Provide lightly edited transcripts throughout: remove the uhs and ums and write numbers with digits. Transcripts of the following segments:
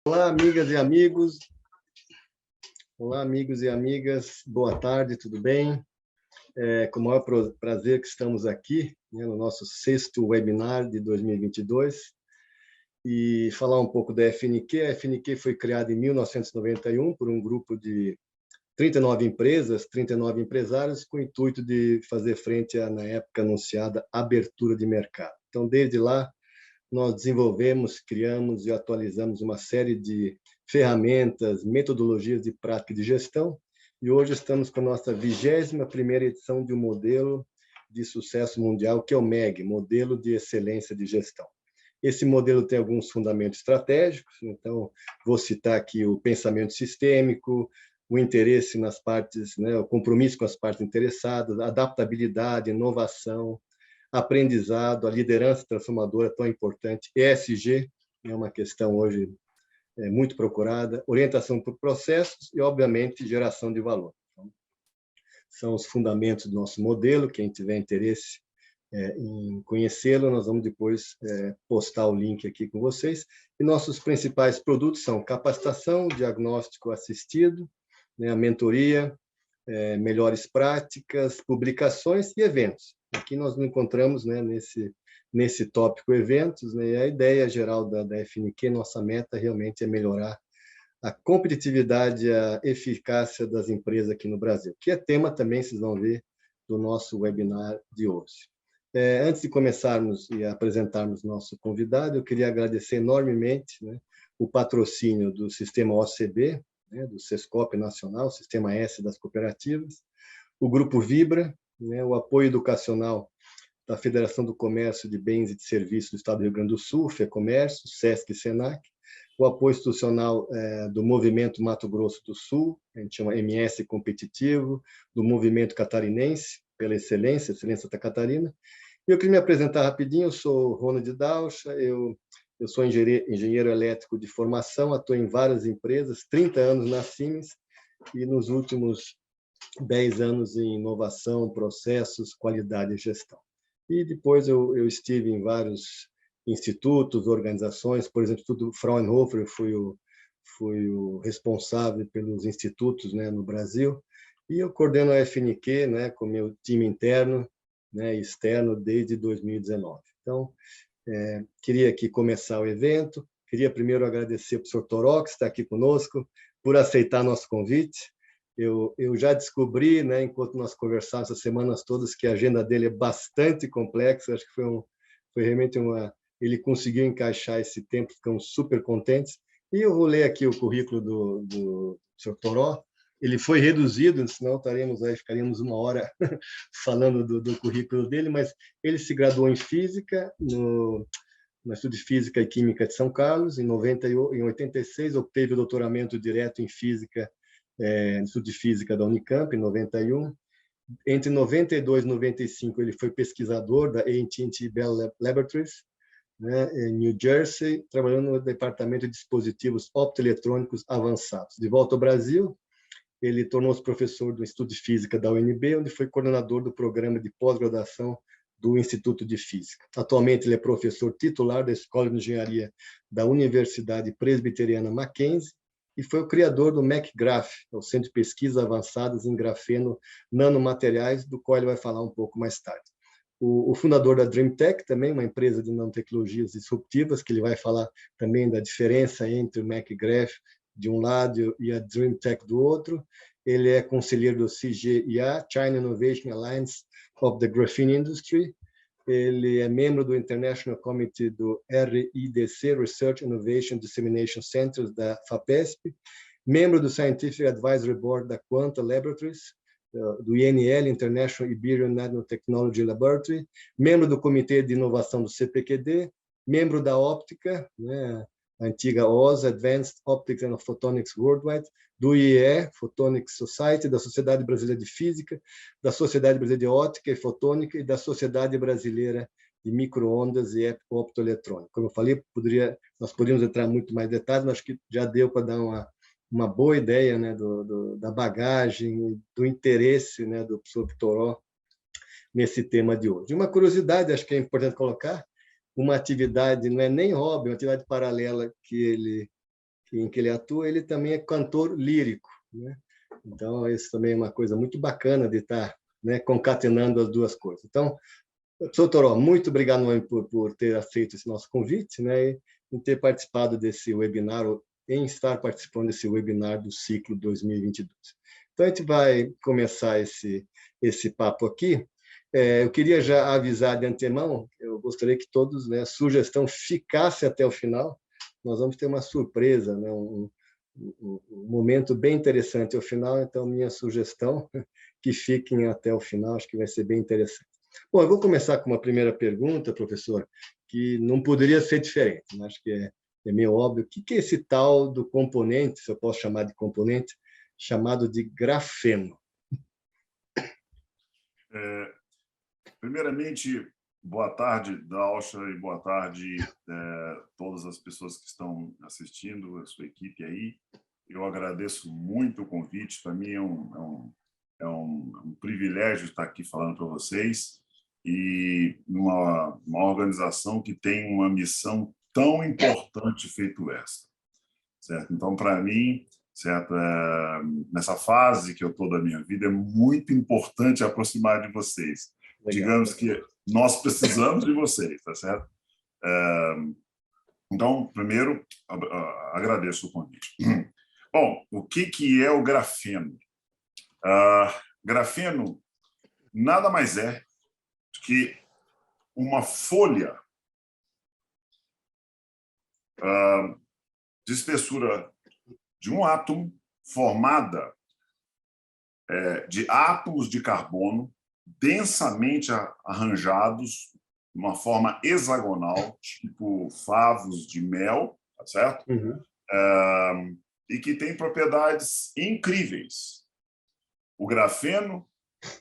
Olá, amigas e amigos. Olá, amigos e amigas. Boa tarde, tudo bem? Com o maior prazer que estamos aqui, né, no nosso sexto webinar de 2022 e falar um pouco da FNQ. A FNQ foi criada em 1991 por um grupo de 39 empresas, 39 empresários, com o intuito de fazer frente à, na época anunciada, abertura de mercado. Então, desde lá, nós desenvolvemos, criamos e atualizamos uma série de ferramentas, metodologias de prática de gestão, e hoje estamos com a nossa 21ª edição de um modelo de sucesso mundial, que é o MEG, Modelo de Excelência de Gestão. Esse modelo tem alguns fundamentos estratégicos, então vou citar aqui o pensamento sistêmico, o interesse nas partes, né, o compromisso com as partes interessadas, a adaptabilidade, inovação, aprendizado, a liderança transformadora tão importante, ESG, é uma questão hoje muito procurada, orientação por processos e, obviamente, geração de valor. Então, são os fundamentos do nosso modelo. Quem tiver interesse em conhecê-lo, nós vamos depois postar o link aqui com vocês. E nossos principais produtos são capacitação, diagnóstico assistido, né, a mentoria, melhores práticas, publicações e eventos. Aqui nós nos encontramos, né, nesse tópico eventos, né, e a ideia geral da FNQ, nossa meta realmente é melhorar a competitividade e a eficácia das empresas aqui no Brasil, que é tema também, vocês vão ver, do nosso webinar de hoje. Antes de começarmos e apresentarmos nosso convidado, eu queria agradecer enormemente, né, o patrocínio do Sistema OCB, né, do Sescop Nacional, Sistema S das Cooperativas, o Grupo Vibra, né, o apoio educacional da Federação do Comércio de Bens e de Serviços do Estado do Rio Grande do Sul, FEComércio, SESC e SENAC, o apoio institucional do Movimento Mato Grosso do Sul, a gente chama MS Competitivo, do Movimento Catarinense, pela Excelência Santa Catarina. E eu queria me apresentar rapidinho, eu sou Ronald Daucha, eu sou engenheiro elétrico de formação, atuo em várias empresas, 30 anos na Siemens, e nos últimos 10 anos em inovação, processos, qualidade e gestão. E depois eu estive em vários institutos, organizações, por exemplo, o Instituto Fraunhofer, eu fui o responsável pelos institutos, né, no Brasil, e eu coordeno a FNQ, né, com meu time interno, né, e externo desde 2019. Então, queria aqui começar o evento, queria primeiro agradecer ao professor Toró, que está aqui conosco, por aceitar nosso convite. Eu já descobri, né, enquanto nós conversávamos essas semanas todas, que a agenda dele é bastante complexa, acho que foi realmente ele conseguiu encaixar esse tempo, ficamos super contentes. E eu vou ler aqui o currículo do professor Toró. Ele foi reduzido, senão ficaríamos uma hora falando do currículo dele, mas ele se graduou em Física, no Instituto de Física e Química de São Carlos, em 86, obteve o doutoramento direto em Física no Instituto de Física da Unicamp, em 91. Entre 92 e 95, ele foi pesquisador da AT&T Bell Laboratories, né, em New Jersey, trabalhando no Departamento de Dispositivos Optoeletrônicos Avançados. De volta ao Brasil, ele tornou-se professor do Instituto de Física da UNB, onde foi coordenador do programa de pós-graduação do Instituto de Física. Atualmente, ele é professor titular da Escola de Engenharia da Universidade Presbiteriana Mackenzie e foi o criador do MacGraph, o Centro de Pesquisas Avançadas em Grafeno Nanomateriais, do qual ele vai falar um pouco mais tarde. O fundador da DreamTech, também uma empresa de nanotecnologias disruptivas, que ele vai falar também da diferença entre o MacGraph de um lado e a DreamTech do outro. Ele é conselheiro do CGIA, China Innovation Alliance of the Graphene Industry. Ele é membro do International Committee do RIDC, Research Innovation Dissemination Centers, da FAPESP, membro do Scientific Advisory Board da Quanta Laboratories, do INL, International Iberian Nanotechnology Laboratory, membro do Comitê de Inovação do CPQD, membro da Óptica, né, a antiga OSA, Advanced Optics and Photonics Worldwide, do IEE, Photonics Society, da Sociedade Brasileira de Física, da Sociedade Brasileira de Óptica e Fotônica e da Sociedade Brasileira de Microondas e Optoeletrônica. Como eu falei, nós poderíamos entrar muito mais detalhes, mas acho que já deu para dar uma boa ideia, né, da bagagem, do interesse, né, do professor Toró nesse tema de hoje. Uma curiosidade, acho que é importante colocar, uma atividade, não é nem hobby, é uma atividade paralela que ele em que ele atua, ele também é cantor lírico, né? Então, isso também é uma coisa muito bacana de estar, né, concatenando as duas coisas. Então, professor Toró, muito obrigado por ter aceito esse nosso convite, né, e em ter participado desse webinar, em estar participando desse webinar do ciclo 2022. Então, a gente vai começar esse papo aqui. Eu queria já avisar de antemão, eu gostaria que todos, né, a sugestão ficasse até o final. Nós vamos ter uma surpresa, né, um momento bem interessante ao final, então minha sugestão que fiquem até o final, acho que vai ser bem interessante. Bom, eu vou começar com uma primeira pergunta, professor, que não poderia ser diferente, né? Acho que é meio óbvio. O que é esse tal do componente, se eu posso chamar de componente, chamado de grafeno? Primeiramente, boa tarde, Dalcha, e boa tarde todas as pessoas que estão assistindo, a sua equipe aí. Eu agradeço muito o convite, para mim é um privilégio estar aqui falando para vocês, e uma organização que tem uma missão tão importante feito essa, certo? Então, para mim, certo, nessa fase que eu estou da minha vida, é muito importante aproximar de vocês. Legal. Digamos que nós precisamos de vocês, tá certo? Então, primeiro, agradeço o convite. Bom, o que é o grafeno? Grafeno nada mais é que uma folha de espessura de um átomo formada de átomos de carbono densamente arranjados de uma forma hexagonal, tipo favos de mel, tá certo? Uhum. E que tem propriedades incríveis. O grafeno,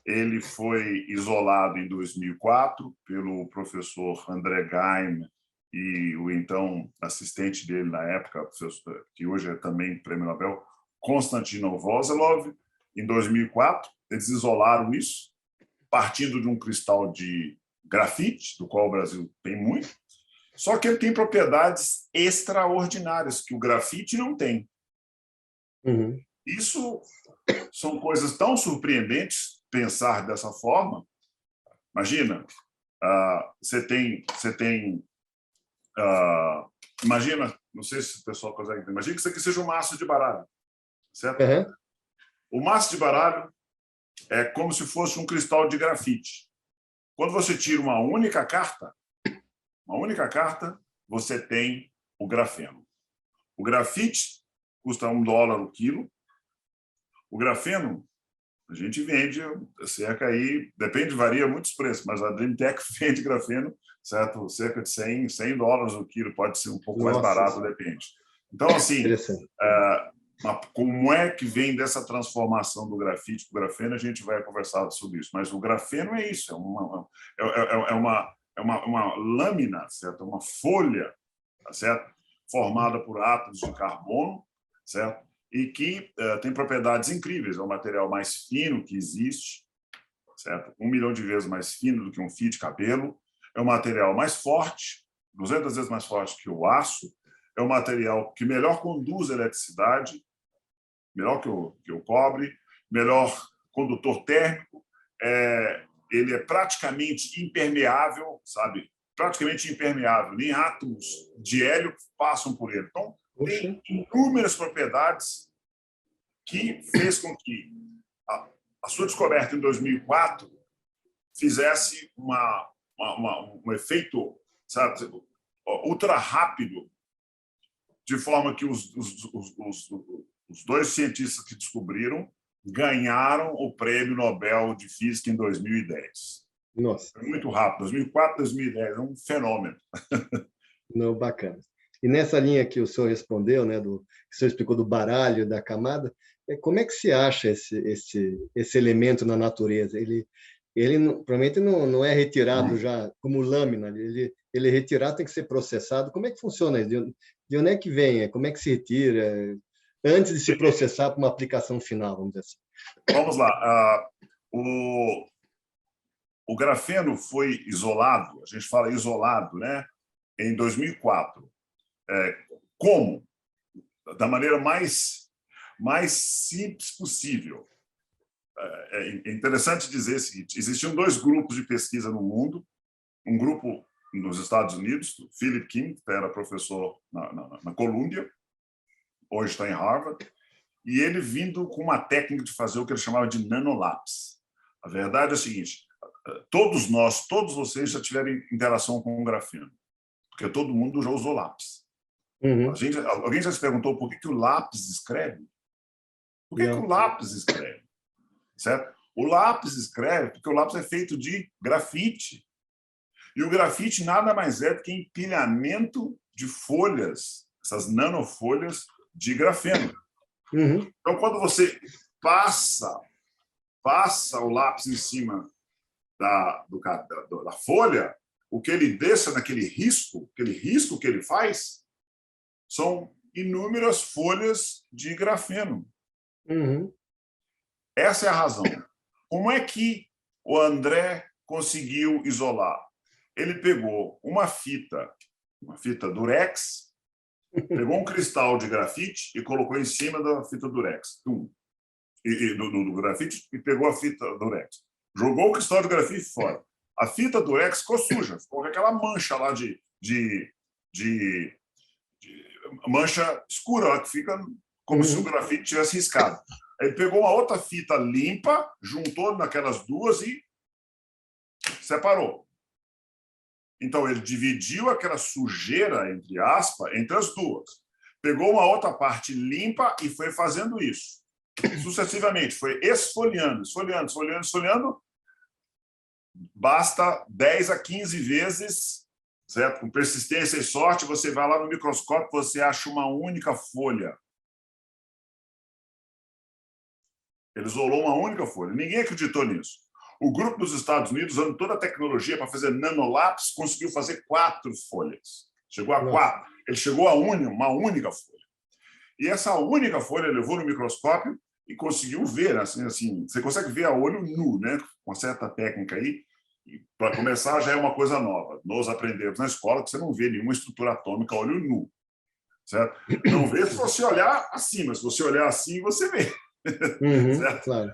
ele foi isolado em 2004 pelo professor André Geim e o então assistente dele na época, professor, que hoje é também prêmio Nobel, Konstantin Voselov. Em 2004, eles isolaram isso, partindo de um cristal de grafite, do qual o Brasil tem muito, só que ele tem propriedades extraordinárias que o grafite não tem. Uhum. Isso são coisas tão surpreendentes, pensar dessa forma. Imagina, você tem imagina, não sei se o pessoal consegue entender, imagina que isso aqui seja um maço de baralho, certo? Uhum. O maço de baralho é como se fosse um cristal de grafite. Quando você tira uma única carta, você tem o grafeno. O grafite custa $1 o quilo. O grafeno, a gente vende cerca aí, depende, varia muitos preços, mas a Dreamtech vende grafeno, certo? Cerca de $100 o quilo, pode ser um pouco mais barato, depende. Então, assim, como é que vem dessa transformação do grafite para o grafeno, a gente vai conversar sobre isso. Mas o grafeno é isso, é uma lâmina, certo? Uma folha, certo? Formada por átomos de carbono, certo? E que tem propriedades incríveis. É o material mais fino que existe, certo? 1 milhão de vezes mais fino do que um fio de cabelo. É o material mais forte, 200 vezes mais forte que o aço. É o material que melhor conduz a eletricidade, melhor que o cobre, melhor condutor térmico. Ele é praticamente impermeável, sabe? Praticamente impermeável. Nem átomos de hélio passam por ele. Então, tem inúmeras propriedades que fez com que a sua descoberta em 2004 fizesse um efeito, sabe, ultra rápido, de forma que os dois cientistas que descobriram ganharam o Prêmio Nobel de Física em 2010. Nossa. Foi muito rápido. 2004, 2010, é um fenômeno. Não, bacana. E nessa linha que o senhor respondeu, né, que o senhor explicou do baralho, da camada, como é que se acha esse elemento na natureza? Ele provavelmente não é retirado já como lâmina, ele é retirado, tem que ser processado. Como é que funciona isso? De onde é que vem? Como é que se retira? Antes de se processar para uma aplicação final, vamos dizer assim. Vamos lá. O grafeno foi isolado, a gente fala isolado, né, em 2004. Como? da maneira mais simples possível. É interessante dizer o seguinte: existiam dois grupos de pesquisa no mundo, um grupo nos Estados Unidos, o Philip King, que era professor na Columbia, hoje está em Harvard, e ele vindo com uma técnica de fazer o que ele chamava de nanolapse. A verdade é a seguinte: todos vocês já tiveram interação com o grafeno, porque todo mundo já usou lápis. Alguém já se perguntou por que o lápis escreve? Por que o lápis escreve? Certo? O lápis escreve porque o lápis é feito de grafite. E o grafite nada mais é do que empilhamento de folhas, essas nanofolhas de grafeno. Então, quando você passa o lápis em cima da folha, o que ele deixa naquele risco, aquele risco que ele faz, são inúmeras folhas de grafeno. Essa é a razão. Como é que o André conseguiu isolar? Ele pegou uma fita durex, pegou um cristal de grafite e colocou em cima da fita durex. Do grafite, e pegou a fita durex. Jogou o cristal de grafite fora. A fita durex ficou suja, ficou com aquela mancha lá de mancha escura, que fica como se o grafite tivesse riscado. Ele pegou uma outra fita limpa, juntou naquelas duas e separou. Então, ele dividiu aquela sujeira, entre aspas, entre as duas. Pegou uma outra parte limpa e foi fazendo isso. Sucessivamente, foi esfoliando. Basta 10 a 15 vezes, certo? Com persistência e sorte, você vai lá no microscópio, você acha uma única folha. Ele isolou uma única folha. Ninguém acreditou nisso. O grupo dos Estados Unidos, usando toda a tecnologia para fazer nanolapse, conseguiu fazer 4 folhas. Chegou a 4. Ele chegou a uma única folha. E essa única folha levou no microscópio e conseguiu ver, assim, você consegue ver a olho nu, né? Com uma certa técnica aí. Para começar, já é uma coisa nova. Nós aprendemos na escola que você não vê nenhuma estrutura atômica a olho nu. Certo? Não vê se você olhar assim, mas se você olhar assim, você vê. Certo? Claro.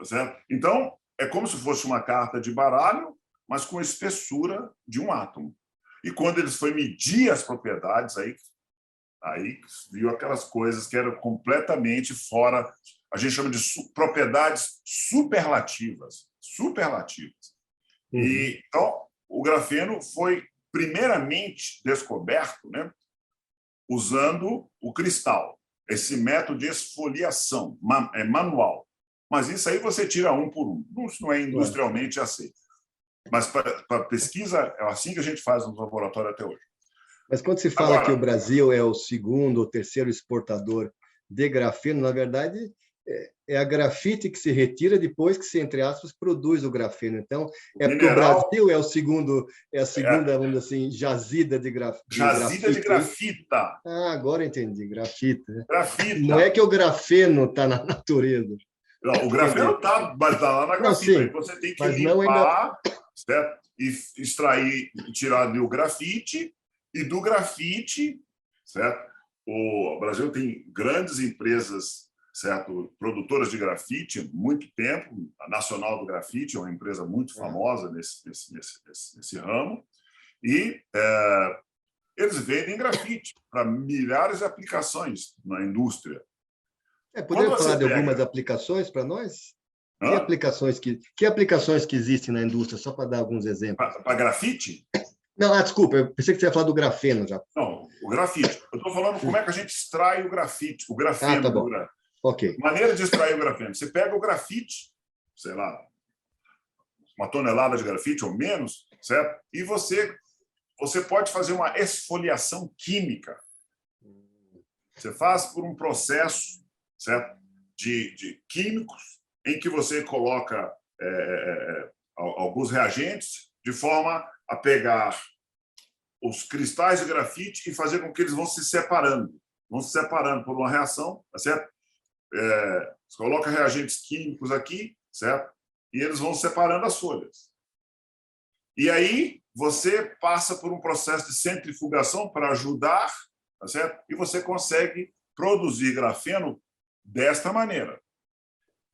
Certo? Então, é como se fosse uma carta de baralho, mas com a espessura de um átomo. E quando eles foram medir as propriedades, aí viu aquelas coisas que eram completamente fora. A gente chama de propriedades superlativas. E, então, o grafeno foi primeiramente descoberto, né, usando o cristal, esse método de esfoliação manual. Mas isso aí você tira um por um. Isso não é industrialmente aceito. Mas para pesquisa, é assim que a gente faz no laboratório até hoje. Mas quando se fala que o Brasil é o segundo ou terceiro exportador de grafeno, na verdade, é a grafite que se retira depois que se, entre aspas, produz o grafeno. Então, porque o Brasil é a segunda, vamos dizer assim, jazida de grafite. Jazida de grafita. Ah, agora entendi, grafita. Grafita. Não é que o grafeno está na natureza. Não, o grafeno está, mas está lá na grafita. Aí você tem que limpar, certo? E extrair, tirar ali o grafite, e do grafite, certo? O Brasil tem grandes empresas, certo? Produtoras de grafite há muito tempo. A Nacional do Grafite é uma empresa muito famosa nesse ramo. E eles vendem grafite para milhares de aplicações na indústria. Poderia falar de algumas aplicações para nós? Que aplicações que existem na indústria, só para dar alguns exemplos? Para grafite? Não, desculpa, eu pensei que você ia falar do grafeno já. Não, o grafite. Eu estou falando como é que a gente extrai o grafite, o grafeno. Tá bom. Ok. Maneira de extrair o grafeno. Você pega o grafite, sei lá, 1 tonelada de grafite ou menos, certo? E você pode fazer uma esfoliação química. Você faz por um processo, certo? De químicos em que você coloca alguns reagentes de forma a pegar os cristais de grafite e fazer com que eles vão se separando por uma reação, tá certo? Você coloca reagentes químicos aqui, certo? E eles vão separando as folhas. E aí você passa por um processo de centrifugação para ajudar, tá certo? E você consegue produzir grafeno desta maneira.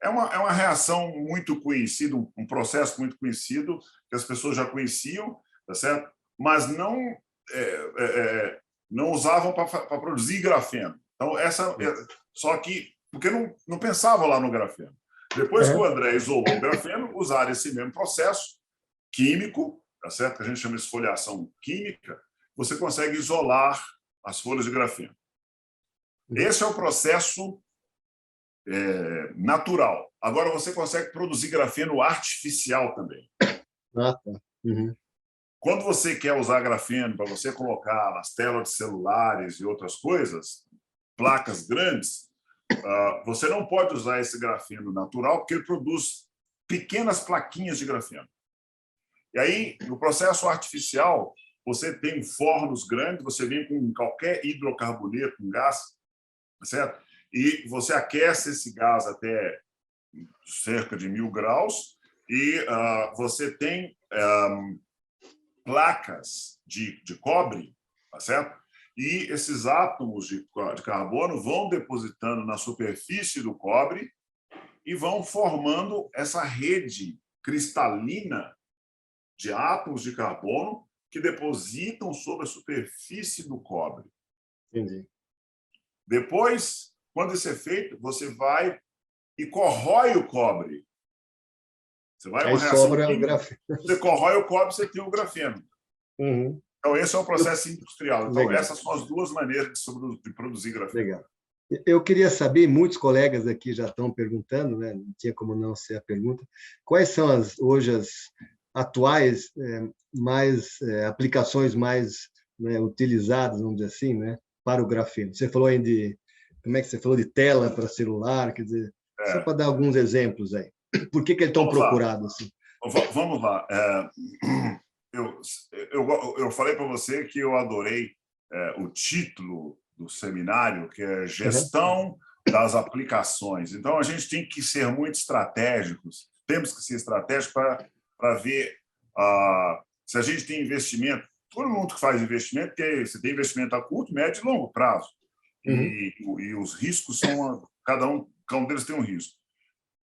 É uma reação muito conhecida, um processo muito conhecido, que as pessoas já conheciam, tá certo? Mas não usavam para produzir grafeno. Então, só que, porque não pensavam lá no grafeno. Depois que o André isolou o grafeno, usaram esse mesmo processo químico, tá certo? Que a gente chama de esfoliação química, você consegue isolar as folhas de grafeno. Esse é o processo natural. Agora, você consegue produzir grafeno artificial também. Ah, tá. Uhum. Quando você quer usar grafeno para você colocar nas telas de celulares e outras coisas, placas grandes, você não pode usar esse grafeno natural porque ele produz pequenas plaquinhas de grafeno. E aí, no processo artificial, você tem fornos grandes, você vem com qualquer hidrocarboneto, um gás, certo? E você aquece esse gás até cerca de 1000 graus e você tem placas de cobre, tá certo? E esses átomos de carbono vão depositando na superfície do cobre e vão formando essa rede cristalina de átomos de carbono que depositam sobre a superfície do cobre. Entendi. Depois, quando isso é feito, você vai e corrói o cobre. Você vai Aí uma reação sobra o química, grafeno. você corrói o cobre, você tem o grafeno. Uhum. Então, esse é o processo industrial. Então, Legal. essas são as duas maneiras de produzir grafeno. Legal. Eu queria saber, muitos colegas aqui já estão perguntando, né? Não tinha como não ser a pergunta, quais são hoje as atuais aplicações mais, né, utilizadas, vamos dizer assim, né, para o grafeno? Você falou aí como é que você falou de tela para celular, quer dizer, só para dar alguns exemplos aí. Por que ele é tão procurado assim? Vamos lá. Eu falei para você que eu adorei o título do seminário, que é Gestão das Aplicações. Então, a gente tem que ser muito estratégicos, temos que ser estratégicos para ver se a gente tem investimento. Todo mundo que faz investimento, você tem investimento a curto, médio e longo prazo. E os riscos são, cada um deles tem um risco.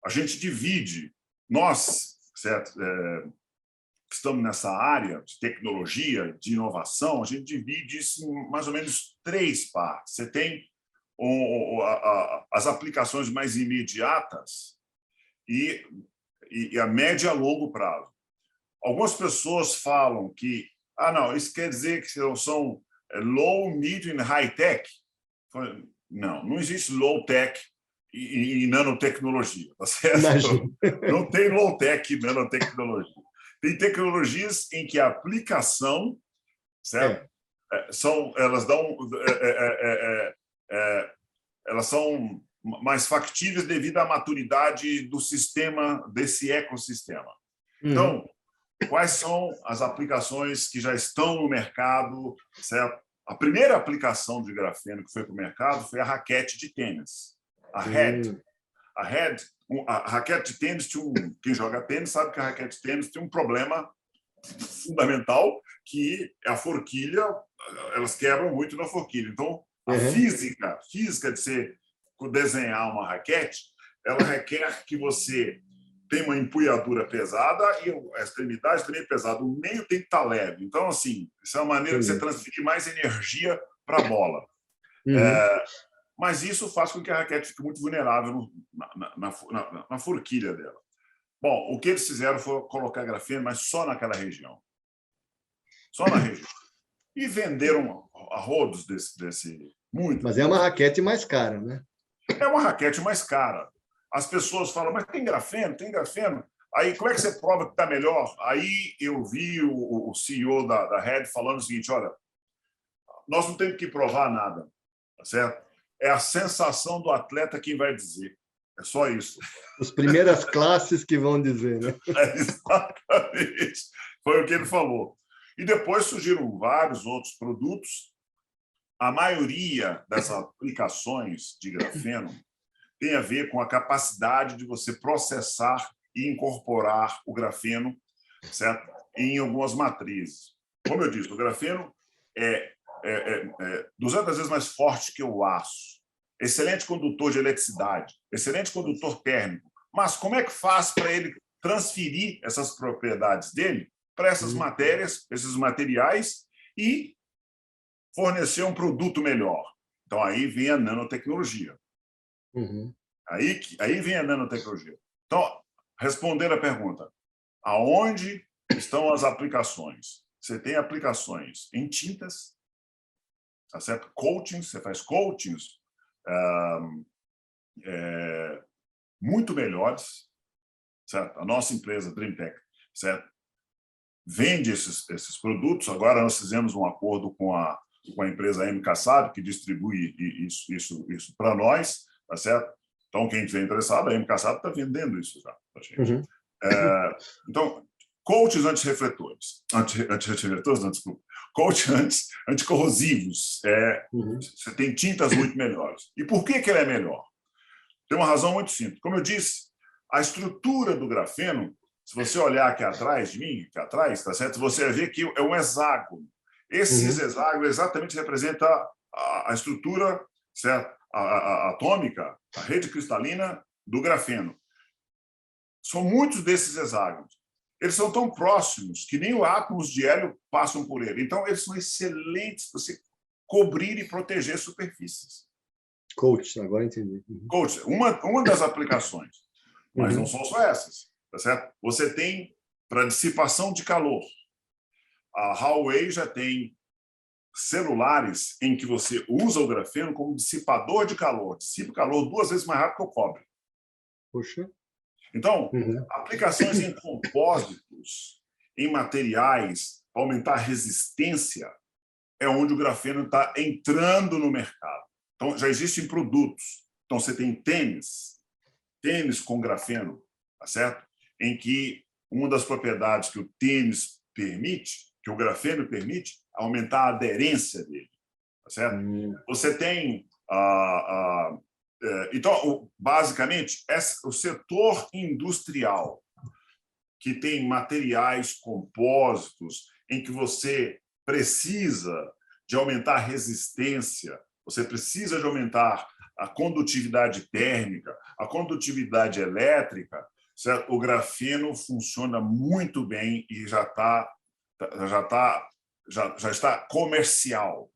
A gente divide, nós, certo? Que estamos nessa área de tecnologia, de inovação, a gente divide isso em mais ou menos 3 partes. Você tem as aplicações mais imediatas e a média a longo prazo. Algumas pessoas falam que não, isso quer dizer que são low, medium e high tech. Não existe low tech e nanotecnologia, tá certo? Imagino. Não tem low tech e nanotecnologia. Tem tecnologias em que a aplicação, certo? Elas são mais factíveis devido à maturidade do sistema, desse ecossistema. Então, quais são as aplicações que já estão no mercado, certo? A primeira aplicação de grafeno que foi para o mercado foi a raquete de tênis, a Red. A raquete de tênis, quem joga tênis sabe que a raquete de tênis tem um problema fundamental, que é a forquilha, elas quebram muito na forquilha. Então, a física de você desenhar uma raquete, ela requer que você tenha uma empunhadura pesada e a extremidade também é pesada. O meio tem que estar leve. Então, assim, isso é uma maneira de você transferir mais energia para a bola. Mas isso faz com que a raquete fique muito vulnerável na forquilha dela. Bom, o que eles fizeram foi colocar grafeno, mas só naquela região. Só na região. E venderam a rodos desse muito. Mas é uma raquete mais cara, né? É uma raquete mais cara. As pessoas falam, mas tem grafeno? Tem grafeno? Aí, como é que você prova que está melhor? Aí eu vi o CEO da Red falando o seguinte, olha, nós não temos que provar nada, tá certo? É a sensação do atleta quem vai dizer. É só isso. As primeiras classes que vão dizer, né? Exatamente. Foi o que ele falou. E depois surgiram vários outros produtos. A maioria das aplicações de grafeno tem a ver com a capacidade de você processar e incorporar o grafeno, certo? Em algumas matrizes. Como eu disse, o grafeno é 200 vezes mais forte que o aço. excelente condutor de eletricidade, excelente condutor térmico. Mas como é que faz para ele transferir essas propriedades dele para essas matérias, esses materiais e fornecer um produto melhor? Então, aí vem a nanotecnologia. Aí vem a nanotecnologia. Então, respondendo a pergunta, aonde estão as aplicações? Você tem aplicações em tintas, tá certo? Coatings, você faz coatings muito melhores, certo? A nossa empresa, Dreamtech, certo? Vende esses produtos. Agora nós fizemos um acordo com a empresa MK Sabe, que distribui isso para nós, tá certo? Então, quem estiver interessado, a MK Sabe está vendendo isso já para a gente. Então, coatings antirrefletores, antirrefletores, não, desculpa, coatings anticorrosivos, você tem tintas muito melhores. E por que ela é melhor? Tem uma razão muito simples. Como eu disse, a estrutura do grafeno, se você olhar aqui atrás de mim, aqui atrás, tá certo? Você vai ver que é um hexágono. Esses hexágonos exatamente representam a estrutura, certo? A atômica, a rede cristalina do grafeno. São muitos desses hexágonos. Eles são tão próximos que nem os átomos de hélio passam por ele. Então, eles são excelentes para você cobrir e proteger superfícies. Coach, agora entendi. Coach, uma das aplicações, mas não são só essas, tá certo? Você tem para dissipação de calor. A Huawei já tem celulares em que você usa o grafeno como dissipador de calor. Dissipa calor 2 vezes mais rápido que o cobre. Poxa. Então, aplicações em compósitos, em materiais, para aumentar a resistência, é onde o grafeno está entrando no mercado. Então, já existem produtos. Então, você tem tênis com grafeno, tá certo? Em que uma das propriedades que o tênis permite, que o grafeno permite, é aumentar a aderência dele, tá certo? Você tem então, basicamente, o setor industrial que tem materiais compósitos em que você precisa de aumentar a resistência, você precisa de aumentar a condutividade térmica, a condutividade elétrica, certo? O grafeno funciona muito bem e já está comercial.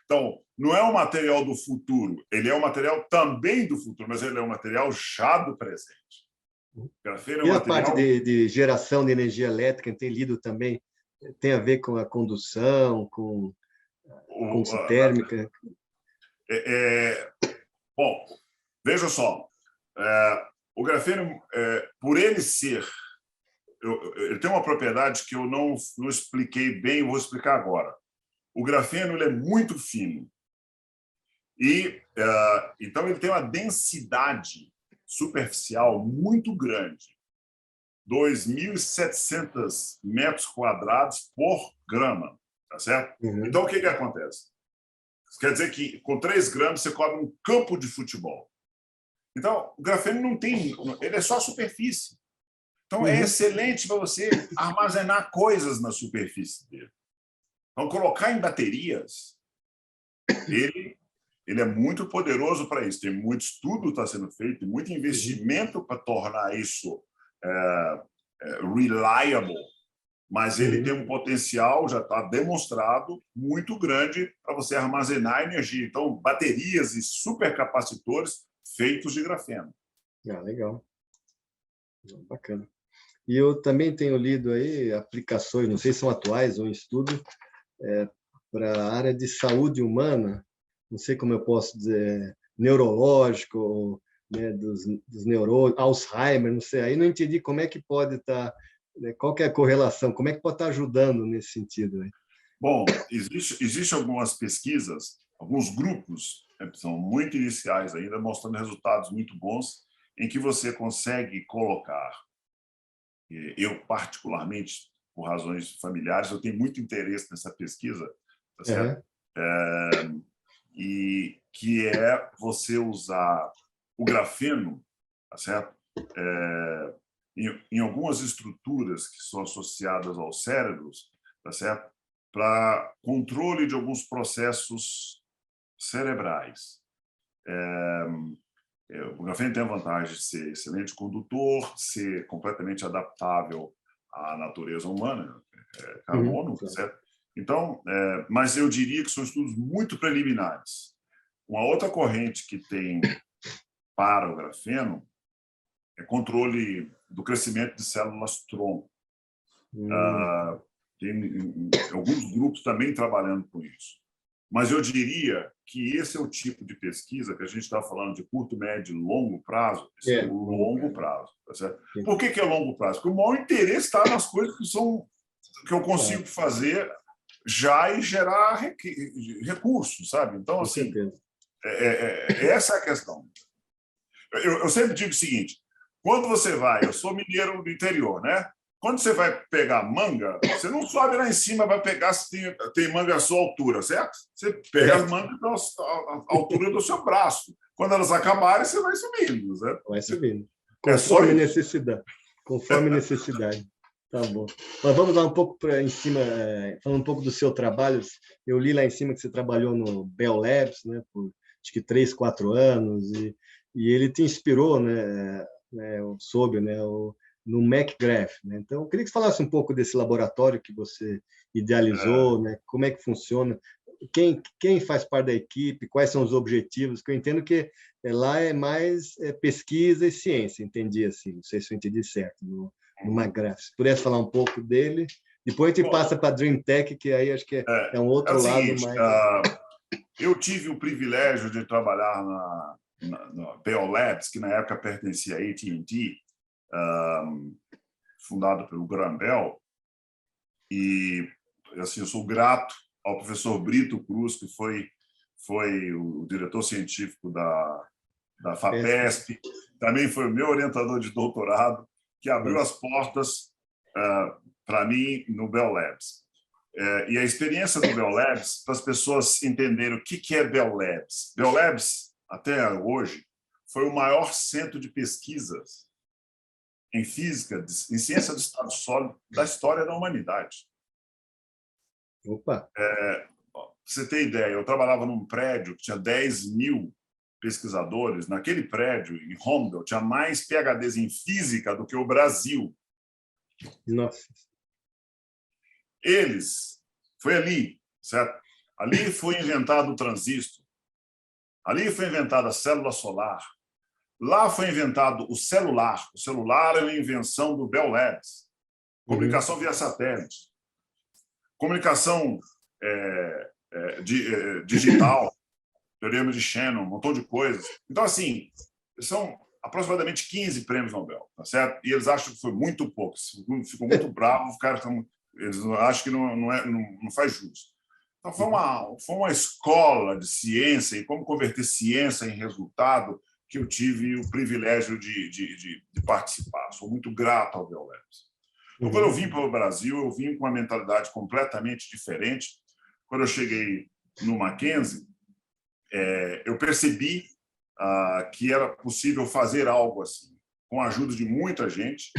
Então, não é um material do futuro, ele é um material também do futuro, mas ele é um material já do presente. O grafeno é um E a material... parte de geração de energia elétrica, tem lido também, tem a ver com a condução, com condução térmica? Bom, veja só, o grafeno, por ele ser... ele tem uma propriedade que eu não expliquei bem, vou explicar agora. O grafeno ele é muito fino. E, então, ele tem uma densidade superficial muito grande. 2.700 metros quadrados por grama. Tá certo? Então, o que acontece? Isso quer dizer que, com 3 gramas, você cobre um campo de futebol. Então, o grafeno não tem... ele é só superfície. Então, é excelente para você armazenar coisas na superfície dele. Então, colocar em baterias, ele é muito poderoso para isso. Tem muito estudo que está sendo feito, muito investimento para tornar isso reliable, mas ele tem um potencial, já está demonstrado, muito grande para você armazenar energia. Então, baterias e supercapacitores feitos de grafeno. Legal. Bacana. E eu também tenho lido aí aplicações, não sei se são atuais ou em estudo, para a área de saúde humana, não sei como eu posso dizer, neurológico, né, dos neurônios, Alzheimer, não sei, aí não entendi como é que pode estar, né, qual que é a correlação, como é que pode estar ajudando nesse sentido, né? Bom, existe algumas pesquisas, alguns grupos, que são muito iniciais ainda, mostrando resultados muito bons, em que você consegue colocar, eu particularmente, por razões familiares, eu tenho muito interesse nessa pesquisa, tá certo? E que é você usar o grafeno, tá certo? Em algumas estruturas que são associadas aos cérebros, tá certo? Para controle de alguns processos cerebrais. O grafeno tem a vantagem de ser excelente condutor, de ser completamente adaptável à natureza humana, carbono, certo? Então, mas eu diria que são estudos muito preliminares. Uma outra corrente que tem para o grafeno é controle do crescimento de células-tronco. Tem alguns grupos também trabalhando com isso. Mas eu diria que esse é o tipo de pesquisa que a gente está falando de curto, médio e longo prazo. Esse é o longo prazo. Tá certo? Por que é longo prazo? Porque o maior interesse está nas coisas que eu consigo fazer já e gerar recursos, sabe? Então, assim, essa é a questão. Eu sempre digo o seguinte, quando você vai, eu sou mineiro do interior, né? Quando você vai pegar manga, você não sobe lá em cima, vai pegar se tem manga à sua altura, certo? Você pega as mangas à altura do seu braço. Quando elas acabarem, você vai subindo, certo? Vai subindo. Conforme necessidade. Conforme necessidade. Tá bom. Mas vamos lá um pouco em cima, falando um pouco do seu trabalho. Eu li lá em cima que você trabalhou no Bell Labs, né, por acho que 3, 4 anos, e ele te inspirou, né, soube, né, no MacGraph, né? Então, eu queria que você falasse um pouco desse laboratório que você idealizou, né? Como é que funciona, quem faz parte da equipe, quais são os objetivos, que eu entendo que lá é mais pesquisa e ciência, entendi assim, não sei se eu entendi certo, no MacGraph. Se pudesse falar um pouco dele, depois a gente passa para a DreamTech, que aí acho que é um outro lado seguinte, mais... Eu tive o privilégio de trabalhar na Bell Labs, que na época pertencia à AT&T, fundado pelo Graham Bell, e assim, eu sou grato ao professor Brito Cruz, que foi o diretor científico da FAPESP, também foi o meu orientador de doutorado, que abriu as portas para mim no Bell Labs. E a experiência do Bell Labs, para as pessoas entenderem o que é Bell Labs. Bell Labs, até hoje, foi o maior centro de pesquisas em física, em ciência do estado sólido da história da humanidade. Opa! Pra você ter ideia, eu trabalhava num prédio que tinha 10 mil pesquisadores. Naquele prédio, em Holmdel, tinha mais PhDs em física do que o Brasil. Nossa! Foi ali, certo? Ali foi inventado o transistor. Ali foi inventada a célula solar. Lá foi inventado o celular. O celular é uma invenção do Bell Labs. Comunicação via satélite. Comunicação digital, teorema de Shannon, um montão de coisas. Então, assim, são aproximadamente 15 prêmios Nobel, tá certo? E eles acham que foi muito pouco. Ficam muito bravos, eles acham que não faz justo. Então, foi uma escola de ciência e como converter ciência em resultado que eu tive o privilégio de participar. Sou muito grato ao Bell Labs. Então, quando eu vim para o Brasil, eu vim com uma mentalidade completamente diferente. Quando eu cheguei no Mackenzie, eu percebi que era possível fazer algo assim, com a ajuda de muita gente.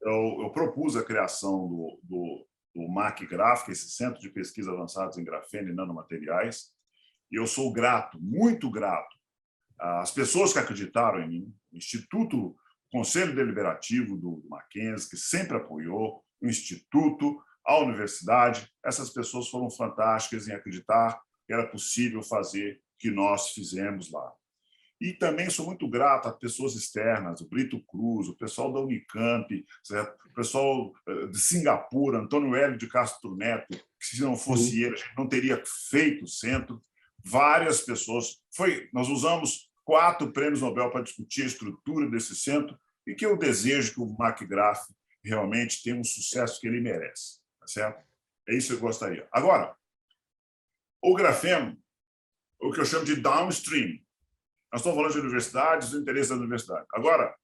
Eu propus a criação do MacGraph, esse Centro de Pesquisa Avançados em Grafeno e Nanomateriais, e eu sou grato, muito grato, às pessoas que acreditaram em mim, o Instituto, o Conselho Deliberativo do Mackenzie, que sempre apoiou, o Instituto, a universidade. Essas pessoas foram fantásticas em acreditar que era possível fazer o que nós fizemos lá. E também sou muito grato a pessoas externas, o Brito Cruz, o pessoal da Unicamp, certo? O pessoal de Singapura, Antônio Hélio de Castro Neto, que se não fosse ele, a gente não teria feito o centro. Várias pessoas. Nós usamos 4 prêmios Nobel para discutir a estrutura desse centro e que eu desejo que o MacGraph realmente tenha um sucesso que ele merece. Tá certo? É isso que eu gostaria. Agora, o grafeno, o que eu chamo de downstream. Nós estamos falando de universidades, do interesse da universidade. Agora,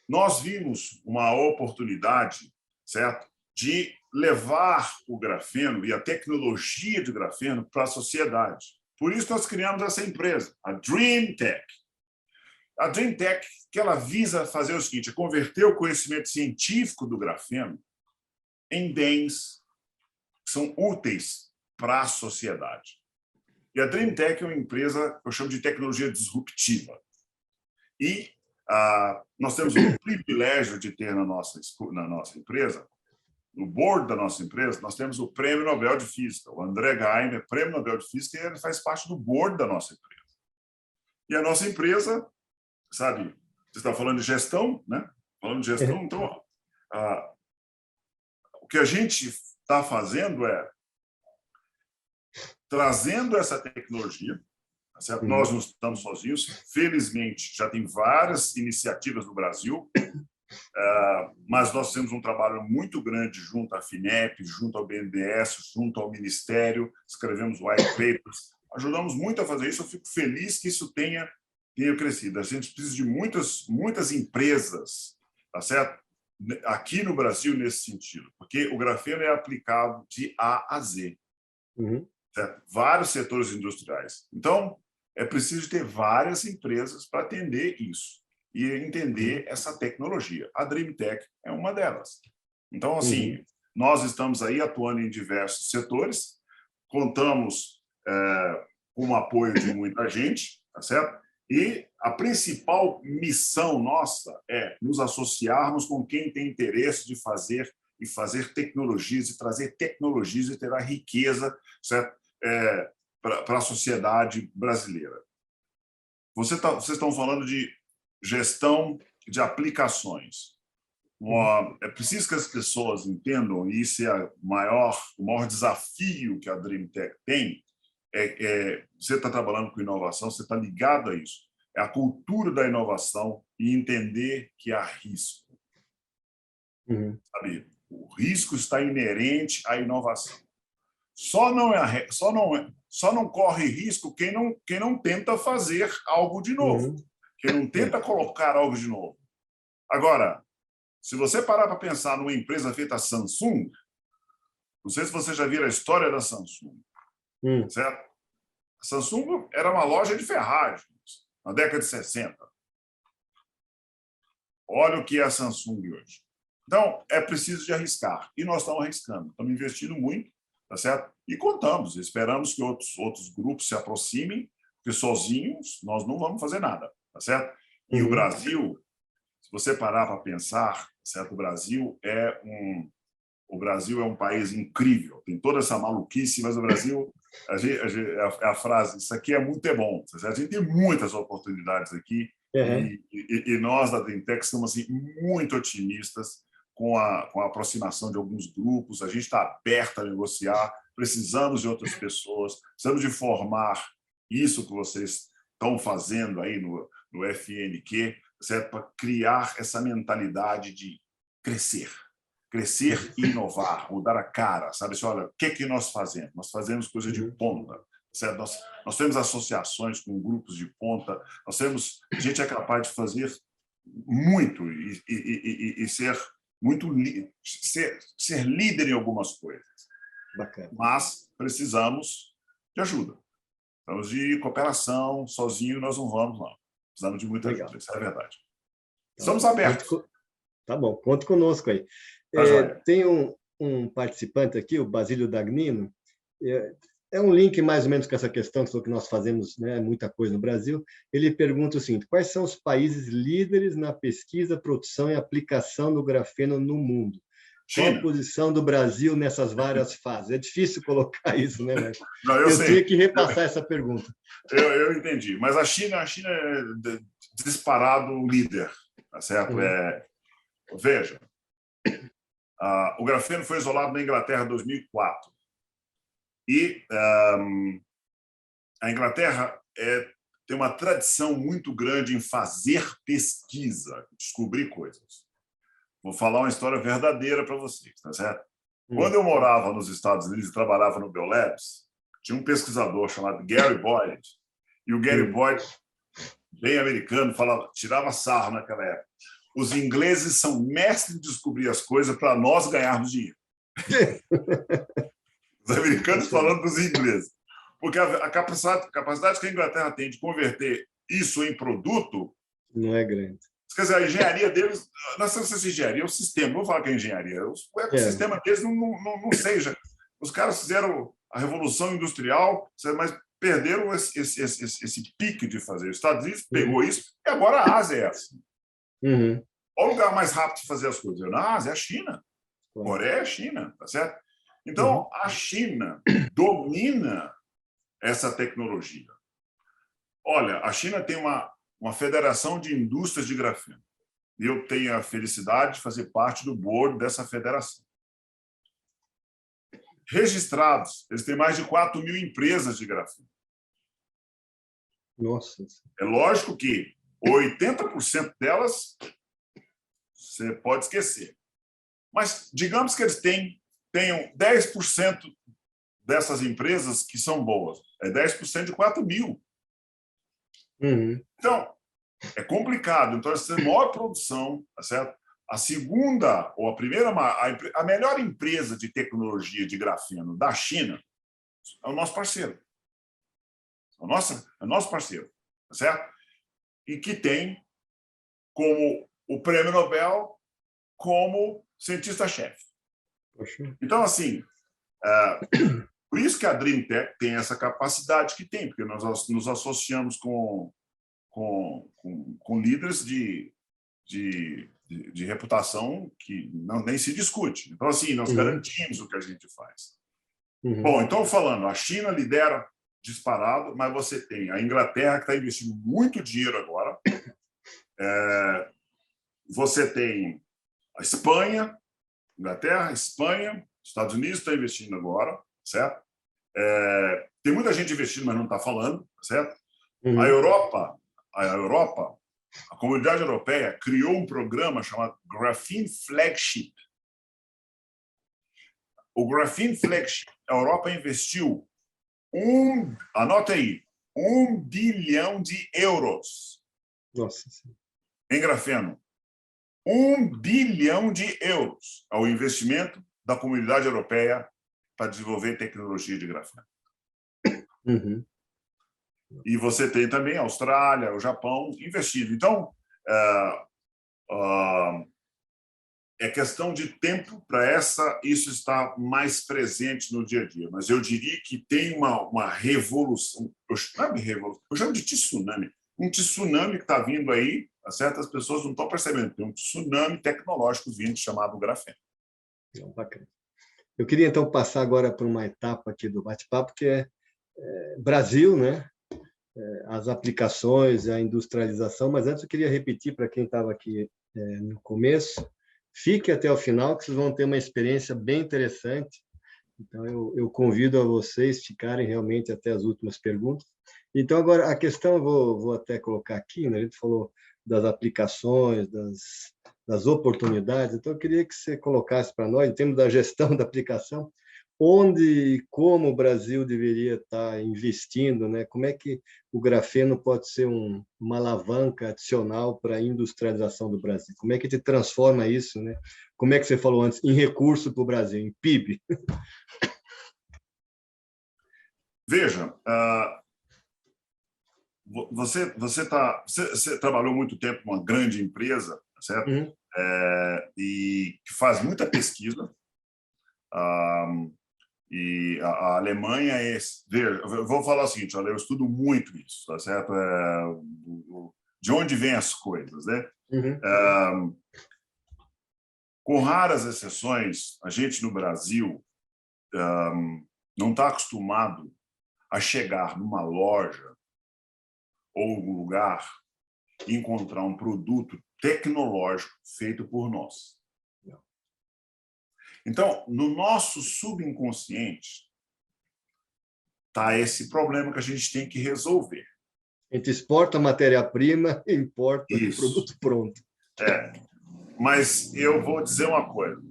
nós vimos uma oportunidade, certo, de levar o grafeno e a tecnologia de grafeno para a sociedade. Por isso, nós criamos essa empresa, a DreamTech. A DreamTech, que ela visa fazer o seguinte, converter o conhecimento científico do grafeno em bens que são úteis para a sociedade. E a DreamTech é uma empresa que eu chamo de tecnologia disruptiva. E nós temos o privilégio de ter na nossa empresa, no board da nossa empresa, nós temos o Prêmio Nobel de Física. O André Geim é Prêmio Nobel de Física e ele faz parte do board da nossa empresa. E a nossa empresa, sabe, você está falando de gestão, né? Falando de gestão, então, o que a gente está fazendo é trazendo essa tecnologia, tá certo? Nós não estamos sozinhos, felizmente já tem várias iniciativas no Brasil, mas nós temos um trabalho muito grande junto à FINEP, junto ao BNDES, junto ao Ministério, escrevemos white papers, ajudamos muito a fazer isso, eu fico feliz que isso tenha crescido. A gente precisa de muitas empresas, tá certo? Aqui no Brasil nesse sentido, porque o grafeno é aplicado de A a Z. Certo? Vários setores industriais. Então, é preciso ter várias empresas para atender isso e entender essa tecnologia. A DreamTech é uma delas. Então, assim, nós estamos aí atuando em diversos setores, contamos com o apoio de muita gente, tá certo? E a principal missão nossa é nos associarmos com quem tem interesse de fazer tecnologias e trazer tecnologias e ter a riqueza, certo? Para a sociedade brasileira. Vocês estão falando de gestão de aplicações. É preciso que as pessoas entendam, e isso é o maior desafio que a DreamTech tem, você está trabalhando com inovação, você está ligado a isso. É a cultura da inovação e entender que há risco. Sabe? O risco está inerente à inovação. Só não corre risco quem não tenta fazer algo de novo, quem não tenta colocar algo de novo. Agora, se você parar para pensar numa empresa feita a Samsung, não sei se você já viu a história da Samsung, certo? A Samsung era uma loja de ferragens na década de 60. Olha o que é a Samsung hoje. Então, é preciso de arriscar. E nós estamos arriscando, estamos investindo muito, tá certo? E contamos, esperamos que outros grupos se aproximem, porque sozinhos nós não vamos fazer nada, tá certo? E o Brasil, se você parar para pensar, certo? O Brasil é um país incrível, tem toda essa maluquice, mas o Brasil, a frase, isso aqui é muito bom, tá certo? A gente tem muitas oportunidades aqui, e nós da DreamTech estamos assim, muito otimistas com a aproximação de alguns grupos, a gente está aberto a negociar, precisamos de outras pessoas, precisamos de formar isso que vocês estão fazendo aí no FNQ, certo? Para criar essa mentalidade de crescer e inovar, mudar a cara, sabe? Olha, o que nós fazemos? Nós fazemos coisa de ponta, certo? Nós temos associações com grupos de ponta, a gente é capaz de fazer muito e ser líder em algumas coisas. Bacana. Mas precisamos de ajuda. Precisamos de cooperação, sozinho nós não vamos, não. Precisamos de muita ajuda, isso é a verdade. Estamos abertos. Tá bom, conta conosco aí. Tem um participante aqui, o Basílio Dagnino, é um link mais ou menos com essa questão que nós fazemos, né, muita coisa no Brasil. Ele pergunta o seguinte: quais são os países líderes na pesquisa, produção e aplicação do grafeno no mundo? Qual a posição do Brasil nessas várias fases? É difícil colocar isso, né, Marcos? Não, eu tenho que repassar essa pergunta. Eu entendi, mas a China é disparado líder, tá certo? Veja, o grafeno foi isolado na Inglaterra em 2004. E a Inglaterra tem uma tradição muito grande em fazer pesquisa, descobrir coisas. Vou falar uma história verdadeira para vocês, tá certo? Quando eu morava nos Estados Unidos e trabalhava no Biolabs, tinha um pesquisador chamado Gary Boyd, e o Gary Boyd, bem americano, tirava sarro naquela época. Os ingleses são mestres de descobrir as coisas para nós ganharmos dinheiro. Os americanos falando dos ingleses. Porque a capacidade que a Inglaterra tem de converter isso em produto não é grande. Quer dizer, a engenharia deles, não sei se é engenharia, é o sistema, não vou falar que é engenharia, o ecossistema deles não seja. Os caras fizeram a Revolução Industrial, mas perderam esse pique de fazer. Os Estados Unidos pegou isso e agora a Ásia é assim. Uhum. Qual o lugar mais rápido de fazer as coisas? Na Ásia, é a China. Coreia é a China, tá certo? Então, a China domina essa tecnologia. Olha, a China tem uma federação de indústrias de grafeno. E eu tenho a felicidade de fazer parte do board dessa federação. Registrados, eles têm mais de 4.000 empresas de grafeno. Nossa. É lógico que 80% delas você pode esquecer. Mas digamos que eles tenham 10% dessas empresas que são boas. É 10% de 4.000. Uhum. Então, é complicado. Então, essa é a maior produção, tá certo? A segunda, ou a primeira, a melhor empresa de tecnologia de grafeno da China é o nosso parceiro. É o nosso parceiro, tá certo? E que tem como o prêmio Nobel como cientista-chefe. Então, assim, por isso que a DreamTech tem essa capacidade que tem, porque nós nos associamos com líderes de reputação que nem se discute. Então, assim, nós garantimos o que a gente faz. Bom, então, falando, a China lidera disparado, mas você tem a Inglaterra, que está investindo muito dinheiro agora. Você tem a Espanha, Inglaterra, Espanha, Estados Unidos está investindo agora, certo? Tem muita gente investindo, mas não está falando, certo? A Europa, a comunidade europeia criou um programa chamado Graphene Flagship. O Graphene Flagship, a Europa investiu anota aí, 1 bilhão de euros. Nossa. Em grafeno. 1 bilhão de euros ao investimento da comunidade europeia para desenvolver tecnologia de grafeno. E você tem também a Austrália, o Japão investindo. Então, é questão de tempo para isso estar mais presente no dia a dia. Mas eu diria que tem uma revolução. Eu chamo de tsunami. Um tsunami que está vindo aí, certas pessoas não estão percebendo. Tem um tsunami tecnológico vindo chamado grafeno. Bacana. Eu queria, então, passar agora para uma etapa aqui do bate-papo, que é Brasil, né? As aplicações, a industrialização. Mas antes eu queria repetir para quem estava aqui no começo, fique até o final, que vocês vão ter uma experiência bem interessante. Então, eu convido a vocês ficarem realmente até as últimas perguntas. Então, agora, a questão, eu vou até colocar aqui, né? A gente falou das aplicações, das oportunidades. Então, eu queria que você colocasse para nós, em termos da gestão da aplicação, onde e como o Brasil deveria estar investindo, né? Como é que o grafeno pode ser uma alavanca adicional para a industrialização do Brasil? Como é que te transforma isso, né? Como é que você falou antes, em recurso para o Brasil, em PIB? Veja, você trabalhou muito tempo numa grande empresa, certo? E que faz muita pesquisa. E a Alemanha veja, eu vou falar o seguinte, olha, eu estudo muito isso, tá certo? De onde vêm as coisas, né? Com raras exceções, a gente no Brasil não está acostumado a chegar numa loja ou um lugar e encontrar um produto tecnológico feito por nós. Então, no nosso subconsciente está esse problema que a gente tem que resolver. A gente exporta matéria-prima e importa o produto pronto. Mas eu vou dizer uma coisa.